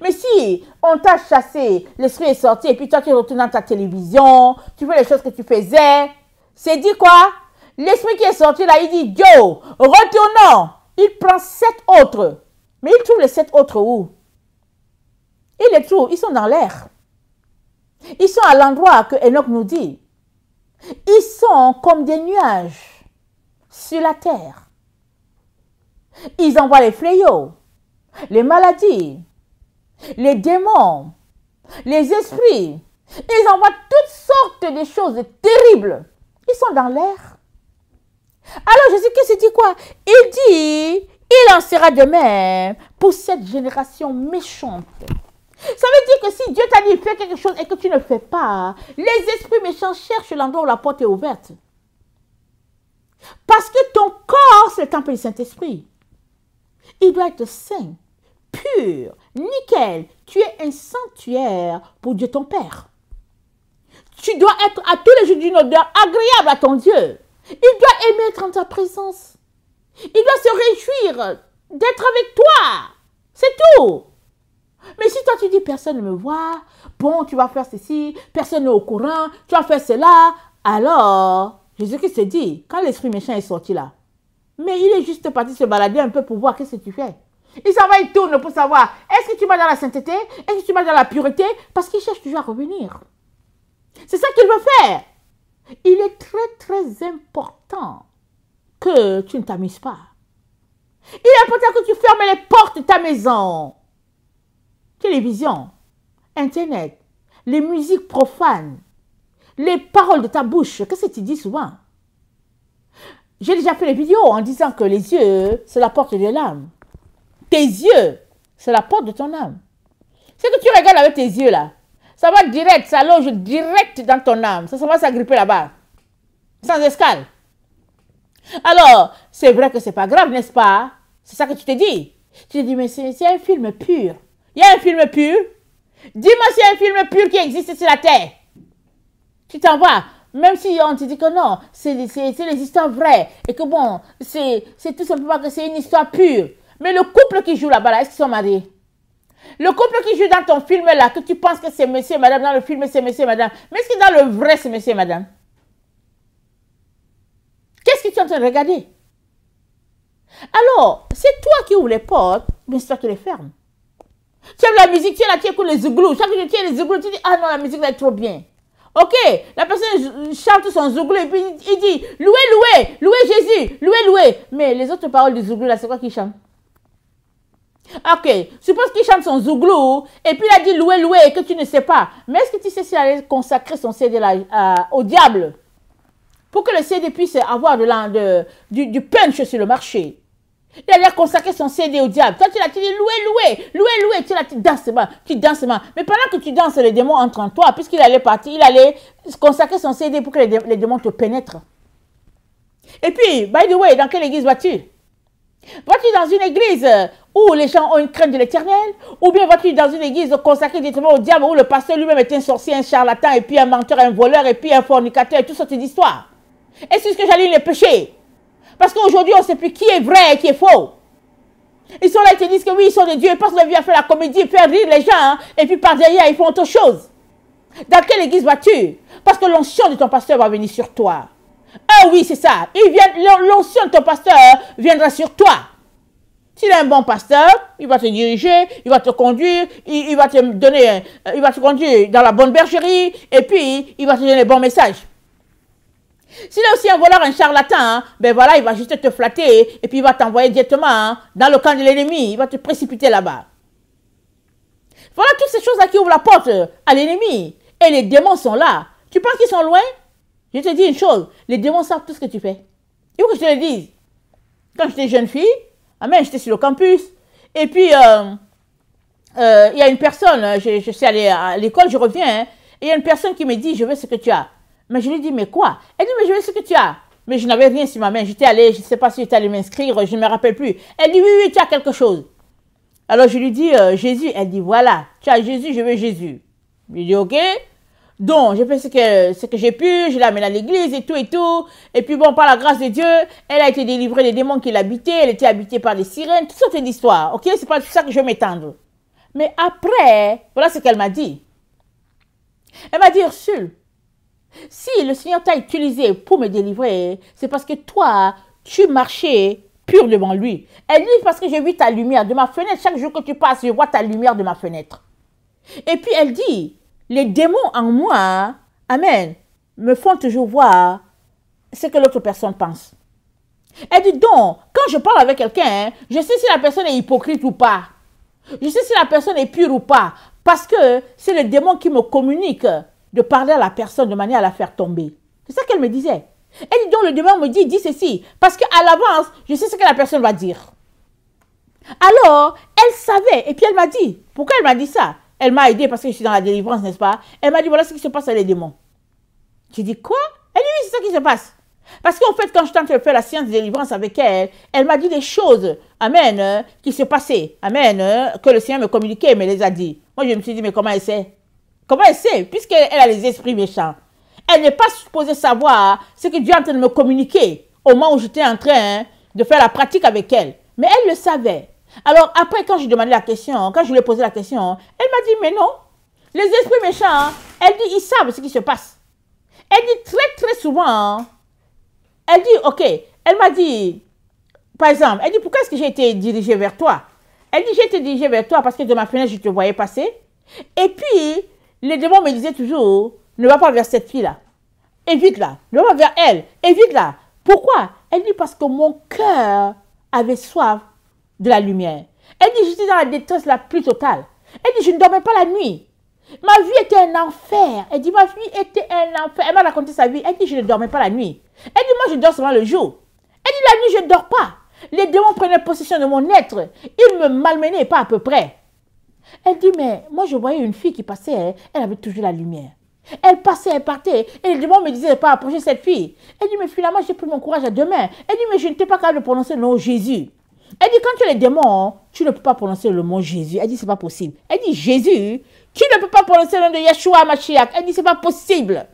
Mais si on t'a chassé, l'esprit est sorti, et puis toi tu retournes dans ta télévision, tu fais les choses que tu faisais, c'est dit quoi? L'esprit qui est sorti là, il dit, Joe, retournons. Il prend 7 autres. Mais il trouve les 7 autres où? Il les trouve, ils sont dans l'air. Ils sont à l'endroit que Enoch nous dit. Ils sont comme des nuages sur la terre. Ils envoient les fléaux, les maladies, les démons, les esprits. Ils envoient toutes sortes de choses terribles. Ils sont dans l'air. Alors Jésus-Christ se dit quoi? Il dit, il en sera de même pour cette génération méchante. Ça veut dire que si Dieu t'a dit fais quelque chose et que tu ne fais pas, les esprits méchants cherchent l'endroit où la porte est ouverte. Parce que ton corps, c'est le temple du Saint-Esprit. Il doit être saint, pur, nickel. Tu es un sanctuaire pour Dieu ton Père. Tu dois être à tous les jours d'une odeur agréable à ton Dieu. Il doit aimer être en ta présence. Il doit se réjouir d'être avec toi. C'est tout. Mais si toi tu dis personne ne me voit, bon tu vas faire ceci, personne n'est au courant, tu vas faire cela, alors Jésus-Christ se dit, quand l'esprit méchant est sorti là, mais il est juste parti se balader un peu pour voir qu'est-ce que tu fais. Il s'en va, il tourne pour savoir, est-ce que tu vas dans la sainteté, est-ce que tu vas dans la pureté, parce qu'il cherche toujours à revenir. C'est ça qu'il veut faire. Il est très important que tu ne t'amuses pas. Il est important que tu fermes les portes de ta maison. Télévision, Internet, les musiques profanes, les paroles de ta bouche. Qu'est-ce que tu dis souvent? J'ai déjà fait des vidéos en disant que les yeux, c'est la porte de l'âme. Tes yeux, c'est la porte de ton âme. Ce que tu regardes avec tes yeux là, ça va direct, ça loge direct dans ton âme. Ça va s'agripper là-bas, sans escale. Alors, c'est vrai que c'est pas grave, n'est-ce pas? C'est ça que tu te dis. Tu te dis, mais c'est un film pur. Il y a un film pur. Dis-moi s'il y a un film pur qui existe sur la terre. Tu t'en vas. Même si on te dit que non, c'est les histoires vraies. Et que bon, c'est tout simplement que c'est une histoire pure. Mais le couple qui joue là-bas, là, est-ce qu'ils sont mariés? Le couple qui joue dans ton film là, que tu penses que c'est monsieur et madame, dans le film c'est monsieur et madame. Mais est-ce que dans le vrai c'est monsieur et madame? Qu'est-ce que tu es en train de regarder? Alors, c'est toi qui ouvres les portes, mais c'est toi qui les fermes. Tu aimes la musique, tu es là, tu écoutes les zouglous. Chaque fois que tu es les zouglous, tu dis, ah non, la musique va être trop bien. Ok, la personne chante son zouglou et puis il dit, louez, louez, louez Jésus, louez, louez. Mais les autres paroles du zouglou là, c'est quoi qu'il chante? Ok, suppose qu'il chante son zouglou et puis il a dit louez, louez et que tu ne sais pas. Mais est-ce que tu sais s'il allait consacrer son CD là, au diable pour que le CD puisse avoir du punch sur le marché? Il allait consacrer son CD au diable. Toi, tu dis loué, loué, loué, loué. Tu danses seulement. Mais pendant que tu danses, les démons entrent en toi. Puisqu'il allait partir, il allait consacrer son CD pour que les démons te pénètrent. Et puis, by the way, dans quelle église vas-tu? Vas-tu dans une église où les gens ont une crainte de l'éternel? Ou bien vas-tu dans une église consacrée directement au diable où le pasteur lui-même est un sorcier, un charlatan, et puis un menteur, un voleur, et puis un fornicateur, et toutes sortes d'histoires? Est-ce que j'allume les péchés? Parce qu'aujourd'hui, on ne sait plus qui est vrai et qui est faux. Ils sont là, ils te disent que oui, ils sont des dieux, ils passent leur vie à faire la comédie, faire rire les gens, hein, et puis par derrière, ils font autre chose. Dans quelle église vas-tu? Parce que l'onction de ton pasteur va venir sur toi. Ah oui, c'est ça. L'onction de ton pasteur viendra sur toi. S'il est un bon pasteur, il va te diriger, il va te conduire, il va te donner, il va te conduire dans la bonne bergerie, et puis il va te donner les bons messages. S'il est aussi un voleur, un charlatan, hein, ben voilà, il va juste te flatter et puis il va t'envoyer directement hein, dans le camp de l'ennemi. Il va te précipiter là-bas. Voilà toutes ces choses-là qui ouvrent la porte à l'ennemi. Et les démons sont là. Tu penses qu'ils sont loin? Je te dis une chose, les démons savent tout ce que tu fais. Il faut que je te le dise. Quand j'étais jeune fille, j'étais sur le campus, et puis il y a une personne, je suis allée à l'école, je reviens, hein, et il y a une personne qui me dit, je veux ce que tu as. Mais je lui dis, mais quoi? Elle dit, mais je veux ce que tu as. Mais je n'avais rien sur ma main. J'étais allée, je ne sais pas si j'étais allée m'inscrire, je ne me rappelle plus. Elle dit, oui, oui, tu as quelque chose. Alors je lui dis, Jésus. Elle dit, voilà, tu as Jésus, je veux Jésus. Je lui dis, ok. Donc, j'ai fait ce que j'ai pu, je l'ai amené à l'église et tout et tout. Et puis bon, par la grâce de Dieu, elle a été délivrée des démons qui l'habitaient. Elle était habitée par des sirènes, toutes sortes d'histoires. Ok, c'est pas tout ça que je vais m'étendre. Mais après, voilà ce qu'elle m'a dit. Elle m'a dit, Ursule, Si le Seigneur t'a utilisé pour me délivrer, c'est parce que toi, tu marchais pur devant lui. Elle dit parce que j'ai vu ta lumière de ma fenêtre. Chaque jour que tu passes, je vois ta lumière de ma fenêtre. Et puis elle dit, les démons en moi, amen, me font toujours voir ce que l'autre personne pense. Elle dit donc, quand je parle avec quelqu'un, je sais si la personne est hypocrite ou pas. Je sais si la personne est pure ou pas. Parce que c'est le démon qui me communique de parler à la personne de manière à la faire tomber. C'est ça qu'elle me disait. Elle dit donc, le démon me dit ceci. Parce qu'à l'avance, je sais ce que la personne va dire. Alors, elle savait. Et puis elle m'a dit, pourquoi elle m'a dit ça? Elle m'a aidé parce que je suis dans la délivrance, n'est-ce pas? Elle m'a dit, voilà ce qui se passe avec les démons. J'ai dit, quoi? Elle dit, oui, c'est ça qui se passe. Parce qu'en fait, quand je tente de faire la séance de délivrance avec elle, elle m'a dit des choses, amen, qui se passaient, amen, que le Seigneur me communiquait, me les a dit. Moi, je me suis dit, mais comment elle sait? Comment elle sait? Puisqu'elle a les esprits méchants. Elle n'est pas supposée savoir ce que Dieu est en train de me communiquer au moment où j'étais en train de faire la pratique avec elle. Mais elle le savait. Alors après, quand je demandé la question, quand je lui ai posé la question, elle m'a dit, mais non, les esprits méchants, elle dit, ils savent ce qui se passe. Elle dit très souvent, elle dit, ok, elle m'a dit, par exemple, elle dit, pourquoi est-ce que j'ai été dirigée vers toi? Elle dit, j'ai été dirigée vers toi parce que de ma fenêtre, je te voyais passer. Et puis, les démons me disaient toujours, ne va pas vers cette fille-là. Évite-la. Ne va pas vers elle. Évite-la. Pourquoi? Elle dit, parce que mon cœur avait soif de la lumière. Elle dit, j'étais dans la détresse la plus totale. Elle dit, je ne dormais pas la nuit. Ma vie était un enfer. Elle dit, ma vie était un enfer. Elle m'a raconté sa vie. Elle dit, je ne dormais pas la nuit. Elle dit, moi, je dors seulement le jour. Elle dit, la nuit, je ne dors pas. Les démons prenaient possession de mon être. Ils me malmenaient pas à peu près. Elle dit, mais moi, je voyais une fille qui passait. Elle avait toujours la lumière. Elle passait, elle partait. Et les démons me disaient de ne pas approcher cette fille. Elle dit, mais finalement, j'ai pris mon courage à deux mains. Elle dit, mais je n'étais pas capable de prononcer le nom Jésus. Elle dit, quand tu es les démons, tu ne peux pas prononcer le mot Jésus. Elle dit, c'est pas possible. Elle dit, Jésus, tu ne peux pas prononcer le nom de Yeshua Mashiach. Elle dit, c'est pas possible.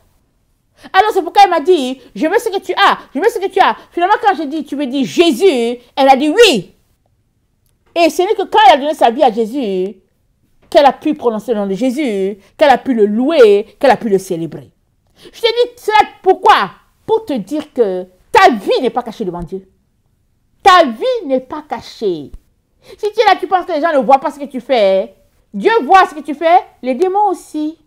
Alors, c'est pourquoi elle m'a dit, je veux ce que tu as. Je veux ce que tu as. Finalement, quand j'ai dit, tu veux dire Jésus, elle a dit oui. Et ce n'est que quand elle a donné sa vie à Jésus, qu'elle a pu prononcer le nom de Jésus, qu'elle a pu le louer, qu'elle a pu le célébrer. Je te dis cela pourquoi? Pour te dire que ta vie n'est pas cachée devant Dieu. Ta vie n'est pas cachée. Si tu es là, tu penses que les gens ne voient pas ce que tu fais. Dieu voit ce que tu fais, les démons aussi.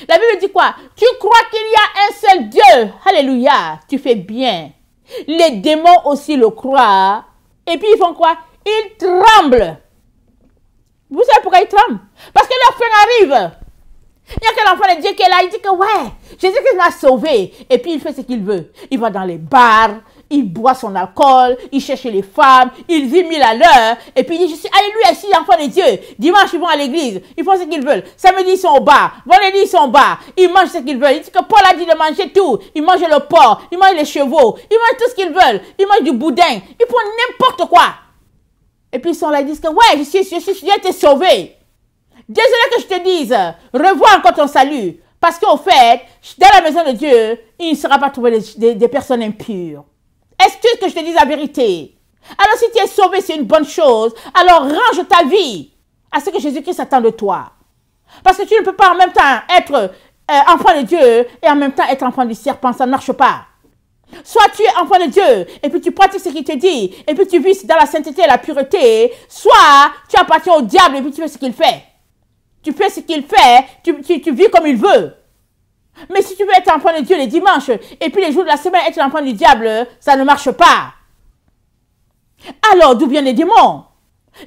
La Bible dit quoi? Tu crois qu'il y a un seul Dieu. Alléluia. Tu fais bien. Les démons aussi le croient. Et puis ils font quoi? Ils tremblent. Vous savez pourquoi ils tremblent? Parce que leur fin arrive. Il y a quel enfant de Dieu qui est là, il dit que ouais, Jésus-Christ m'a sauvé. Et puis il fait ce qu'il veut. Il va dans les bars, il boit son alcool, il cherche les femmes, il vit 1000 à l'heure. Et puis il dit, je suis alléluia, ici l'enfant de Dieu. Dimanche, ils vont à l'église, ils font ce qu'ils veulent. Samedi, ils sont au bar. Vendredi, ils sont au bar. Ils mangent ce qu'ils veulent. Il dit que Paul a dit de manger tout. Ils mangent le porc, ils mangent les chevaux, ils mangent tout ce qu'ils veulent. Ils mangent du boudin, ils font n'importe quoi. Et puis ils sont là, ils disent que ouais, j'ai été sauvé. Désolé que je te dise, revois encore ton salut. Parce qu'au fait, dans la maison de Dieu, il ne sera pas trouvé des personnes impures. Est-ce que je te dis la vérité? Alors si tu es sauvé, c'est une bonne chose. Alors range ta vie à ce que Jésus-Christ attend de toi. Parce que tu ne peux pas en même temps être enfant de Dieu et en même temps être enfant du serpent. Ça ne marche pas. Soit tu es enfant de Dieu et puis tu pratiques ce qu'il te dit et puis tu vis dans la sainteté et la pureté. Soit tu appartiens au diable et puis tu fais ce qu'il fait. Tu fais ce qu'il fait, tu vis comme il veut. Mais si tu veux être enfant de Dieu les dimanches et puis les jours de la semaine être l'enfant du diable, ça ne marche pas. Alors d'où viennent les démons?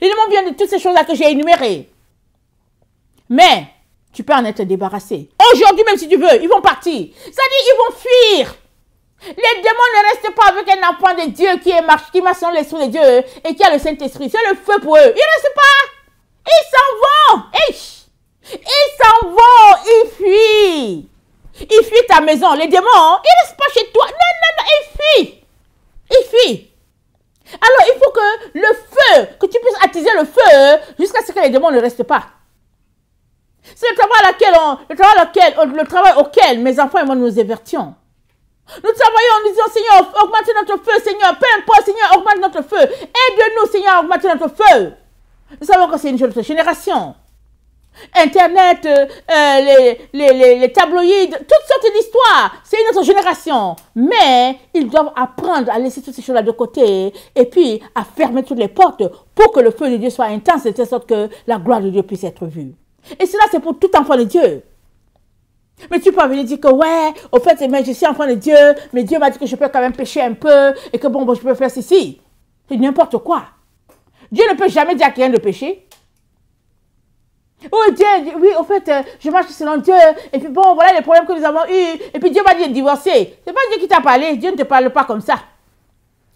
Les démons viennent de toutes ces choses-là que j'ai énumérées. Mais tu peux en être débarrassé. Aujourd'hui même si tu veux, ils vont partir. C'est-à-dire ils vont fuir. Les démons ne restent pas avec un enfant de Dieu qui marche dans l'esprit de Dieu et qui a le Saint-Esprit. C'est le feu pour eux. Ils ne restent pas. Ils s'en vont. Ils s'en vont. Ils fuient. Ils fuient ta maison. Les démons, ils ne restent pas chez toi. Non, ils fuient. Ils fuient. Alors, il faut que le feu, que tu puisses attiser le feu jusqu'à ce que les démons ne restent pas. C'est le travail auquel mes enfants et moi nous évertions. Nous travaillons en disant, Seigneur, augmente notre feu, Seigneur. Peu importe, Seigneur, augmente notre feu. Aide-nous, Seigneur, à augmenter notre feu. Nous savons que c'est une autre génération. Internet, les tabloïds, toutes sortes d'histoires. C'est une autre génération. Mais ils doivent apprendre à laisser toutes ces choses-là de côté et puis à fermer toutes les portes pour que le feu de Dieu soit intense de telle sorte que la gloire de Dieu puisse être vue. Et cela, c'est pour tout enfant de Dieu. Mais tu peux venir dire que ouais, au fait, mais je suis enfant de Dieu, mais Dieu m'a dit que je peux quand même pécher un peu et que bon je peux faire ceci. C'est n'importe quoi. Dieu ne peut jamais dire à quelqu'un de pécher. Oh Dieu, oui, au fait, je marche selon Dieu, et puis bon, voilà les problèmes que nous avons eus, et puis Dieu m'a dit de divorcer. C'est pas Dieu qui t'a parlé, Dieu ne te parle pas comme ça.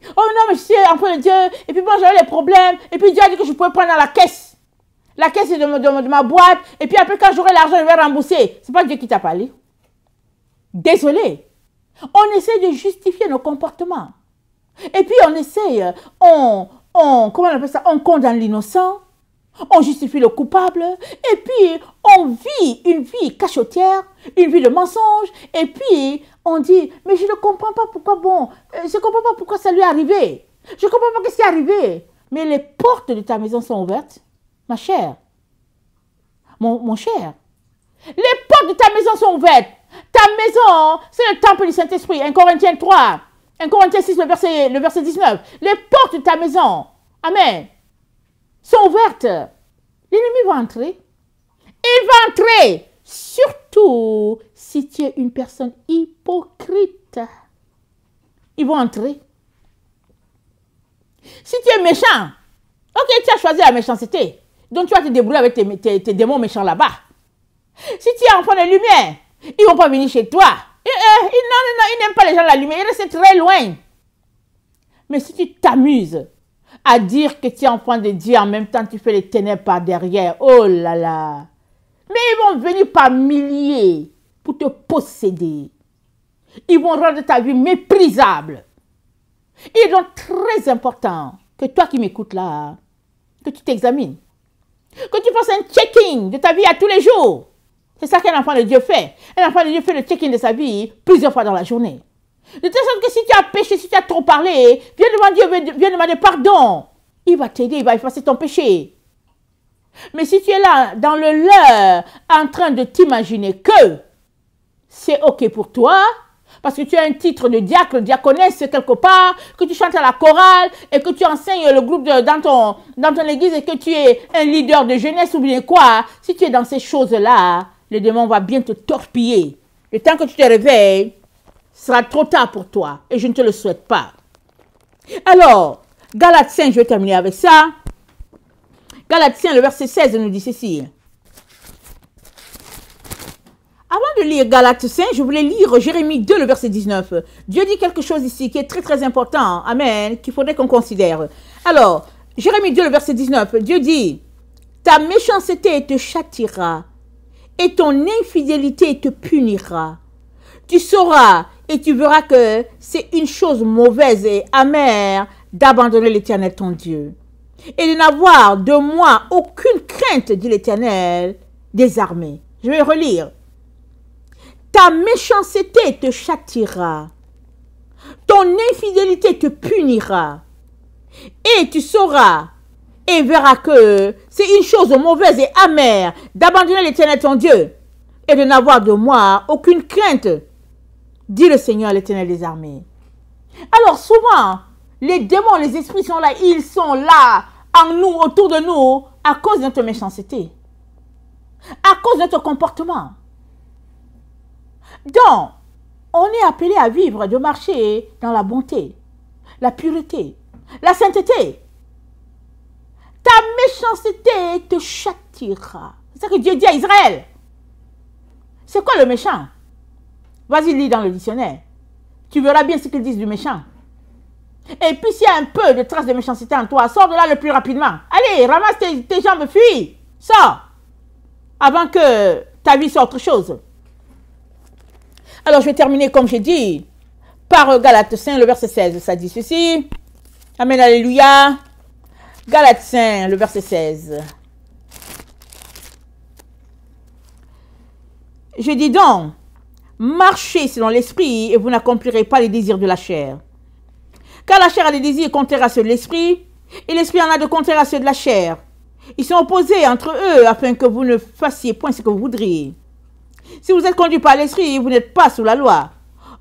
Oh non, mais je suis enfant de Dieu, et puis bon, j'avais les problèmes, et puis Dieu a dit que je pouvais prendre dans la caisse. La caisse est de ma boîte, et puis après, quand j'aurai l'argent, je vais rembourser. C'est pas Dieu qui t'a parlé. Désolé. On essaie de justifier nos comportements. Et puis on essaye, comment on appelle ça, on condamne l'innocent. On justifie le coupable et puis on vit une vie cachotière, une vie de mensonge et puis on dit mais je ne comprends pas pourquoi je ne comprends pas pourquoi ça lui est arrivé. Je ne comprends pas qu'est-ce qui est arrivé. Mais les portes de ta maison sont ouvertes, ma chère, mon cher. Les portes de ta maison sont ouvertes. Ta maison, c'est le temple du Saint-Esprit. 1 Corinthiens 3, 1 Corinthiens 6, le verset 19. Les portes de ta maison, amen, sont ouvertes. L'ennemi va entrer. Il va entrer. Surtout si tu es une personne hypocrite. Ils vont entrer. Si tu es méchant, ok, tu as choisi la méchanceté. Donc tu vas te débrouiller avec tes démons méchants là-bas. Si tu es enfant de lumière, ils ne vont pas venir chez toi. Non, ils n'aiment pas les gens de la lumière. Ils restent très loin. Mais si tu t'amuses à dire que tu es enfant de Dieu, en même temps tu fais les ténèbres par derrière. Oh là là. Mais ils vont venir par milliers pour te posséder. Ils vont rendre ta vie méprisable. Il est donc très important que toi qui m'écoutes là, que tu t'examines. Que tu fasses un checking de ta vie à tous les jours. C'est ça qu'un enfant de Dieu fait. Un enfant de Dieu fait le check-in de sa vie plusieurs fois dans la journée. De telle sorte que si tu as péché, si tu as trop parlé, viens devant Dieu, viens demander pardon. Il va t'aider, il va effacer ton péché. Mais si tu es là, dans le leurre, en train de t'imaginer que c'est OK pour toi, parce que tu as un titre de diacre, diaconesse quelque part, que tu chantes à la chorale et que tu enseignes le groupe dans ton église et que tu es un leader de jeunesse ou bien quoi, si tu es dans ces choses-là, le démon va bien te torpiller. Le temps que tu te réveilles, ce sera trop tard pour toi et je ne te le souhaite pas. Alors, Galates 5, je vais terminer avec ça. Galates 5, le verset 16 nous dit ceci. Avant de lire Galates 5, je voulais lire Jérémie 2, le verset 19. Dieu dit quelque chose ici qui est très très important, amen, qu'il faudrait qu'on considère. Alors, Jérémie 2, le verset 19, Dieu dit, ta méchanceté te châtiera et ton infidélité te punira. Tu sauras et tu verras que c'est une chose mauvaise et amère d'abandonner l'Éternel ton Dieu et de n'avoir de moi aucune crainte, dit l'Éternel des armées. Je vais relire. Ta méchanceté te châtiera, ton infidélité te punira, et tu sauras et verras que c'est une chose mauvaise et amère d'abandonner l'Éternel ton Dieu et de n'avoir de moi aucune crainte, dit le Seigneur l'Éternel des armées. Alors souvent, les démons, les esprits sont là, ils sont là en nous, autour de nous, à cause de notre méchanceté, à cause de notre comportement. Donc, on est appelé à vivre, de marcher dans la bonté, la pureté, la sainteté. Ta méchanceté te châtiera. C'est ça que Dieu dit à Israël. C'est quoi le méchant? Vas-y, lis dans le dictionnaire. Tu verras bien ce qu'ils disent du méchant. Et puis, s'il y a un peu de traces de méchanceté en toi, sors de là le plus rapidement. Allez, ramasse tes jambes, fuis. Sors. Avant que ta vie soit autre chose. Alors, je vais terminer, comme j'ai dit, par Galates 5, le verset 16. Ça dit ceci. Amen, alléluia. Galates 5, le verset 16. Je dis donc, marchez selon l'esprit et vous n'accomplirez pas les désirs de la chair. Car la chair a des désirs contraires à ceux de l'esprit, et l'esprit en a de contraires à ceux de la chair. Ils sont opposés entre eux afin que vous ne fassiez point ce que vous voudriez. Si vous êtes conduit par l'esprit, vous n'êtes pas sous la loi.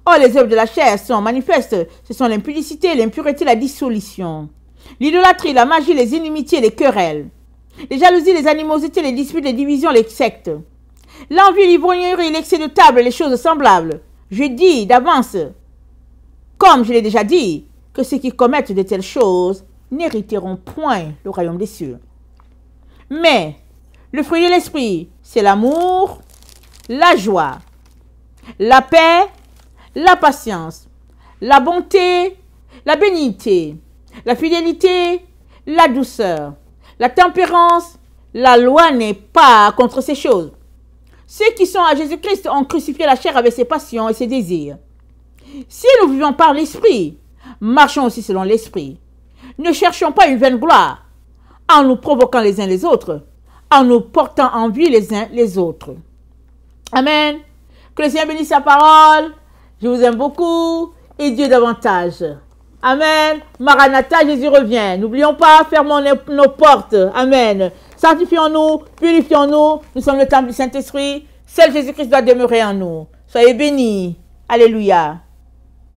Or, les œuvres de la chair sont manifestes. Ce sont l'impudicité, l'impureté, la dissolution, l'idolâtrie, la magie, les inimitiés, les querelles, les jalousies, les animosités, les disputes, les divisions, les sectes, l'envie, l'ivrognerie, l'excès de table, les choses semblables. Je dis d'avance, comme je l'ai déjà dit, que ceux qui commettent de telles choses n'hériteront point le royaume des cieux. Mais le fruit de l'esprit, c'est l'amour, la joie, la paix, la patience, la bonté, la bénignité, la fidélité, la douceur, la tempérance. La loi n'est pas contre ces choses. Ceux qui sont à Jésus-Christ ont crucifié la chair avec ses passions et ses désirs. Si nous vivons par l'esprit, marchons aussi selon l'esprit. Ne cherchons pas une vaine gloire, en nous provoquant les uns les autres, en nous portant envie les uns les autres. Amen. Que le Seigneur bénisse sa parole. Je vous aime beaucoup et Dieu davantage. Amen. Maranatha, Jésus revient. N'oublions pas, fermons nos portes. Amen. Sanctifions-nous, purifions-nous. Nous sommes le temple du Saint-Esprit. Seul Jésus-Christ doit demeurer en nous. Soyez bénis. Alléluia.